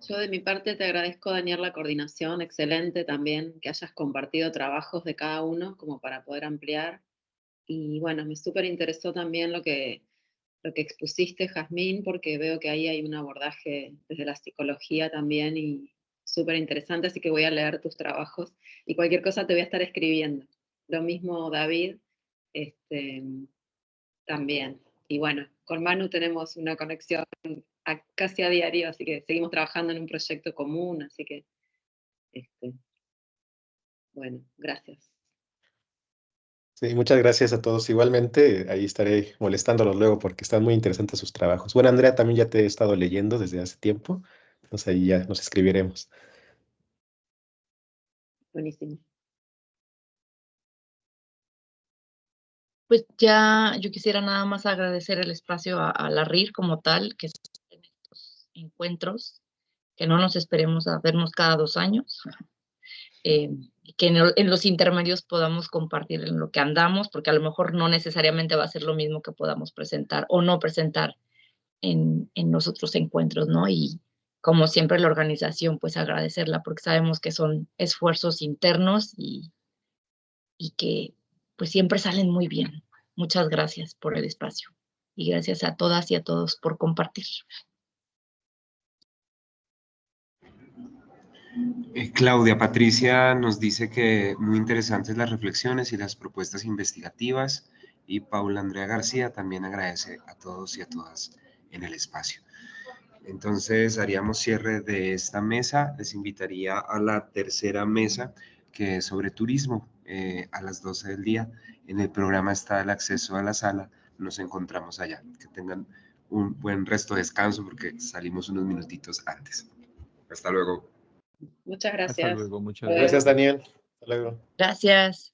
Yo de mi parte te agradezco, Daniel, la coordinación, excelente también, que hayas compartido trabajos de cada uno como para poder ampliar. Y bueno, me súper interesó también lo que expusiste, Jazmín, porque veo que ahí hay un abordaje desde la psicología también y súper interesante, así que voy a leer tus trabajos y cualquier cosa te voy a estar escribiendo. Lo mismo David, también. Y bueno, con Manu tenemos una conexión casi a diario, así que seguimos trabajando en un proyecto común, así que, bueno, gracias. Sí, muchas gracias a todos. Igualmente, ahí estaré molestándolos luego porque están muy interesantes sus trabajos. Bueno, Andrea, también ya te he estado leyendo desde hace tiempo, entonces ahí ya nos escribiremos. Buenísimo. Pues ya yo quisiera nada más agradecer el espacio a la RIR como tal, que en estos encuentros, que no nos esperemos a vernos cada 2 años, que en los intermedios podamos compartir en lo que andamos, porque a lo mejor no necesariamente va a ser lo mismo que podamos presentar o no presentar en los otros encuentros, ¿no? Y como siempre la organización, pues agradecerla, porque sabemos que son esfuerzos internos y que pues siempre salen muy bien. Muchas gracias por el espacio y gracias a todas y a todos por compartir. Claudia Patricia nos dice que muy interesantes las reflexiones y las propuestas investigativas, y Paula Andrea García también agradece a todos y a todas en el espacio. Entonces haríamos cierre de esta mesa. Les invitaría a la tercera mesa, que es sobre turismo, a las 12 del día. En el programa está el acceso a la sala. Nos encontramos allá. Que tengan un buen resto de descanso porque salimos unos minutitos antes. Hasta luego. Muchas gracias. Hasta luego, muchas Gracias, gracias. Daniel. Hasta luego. Gracias.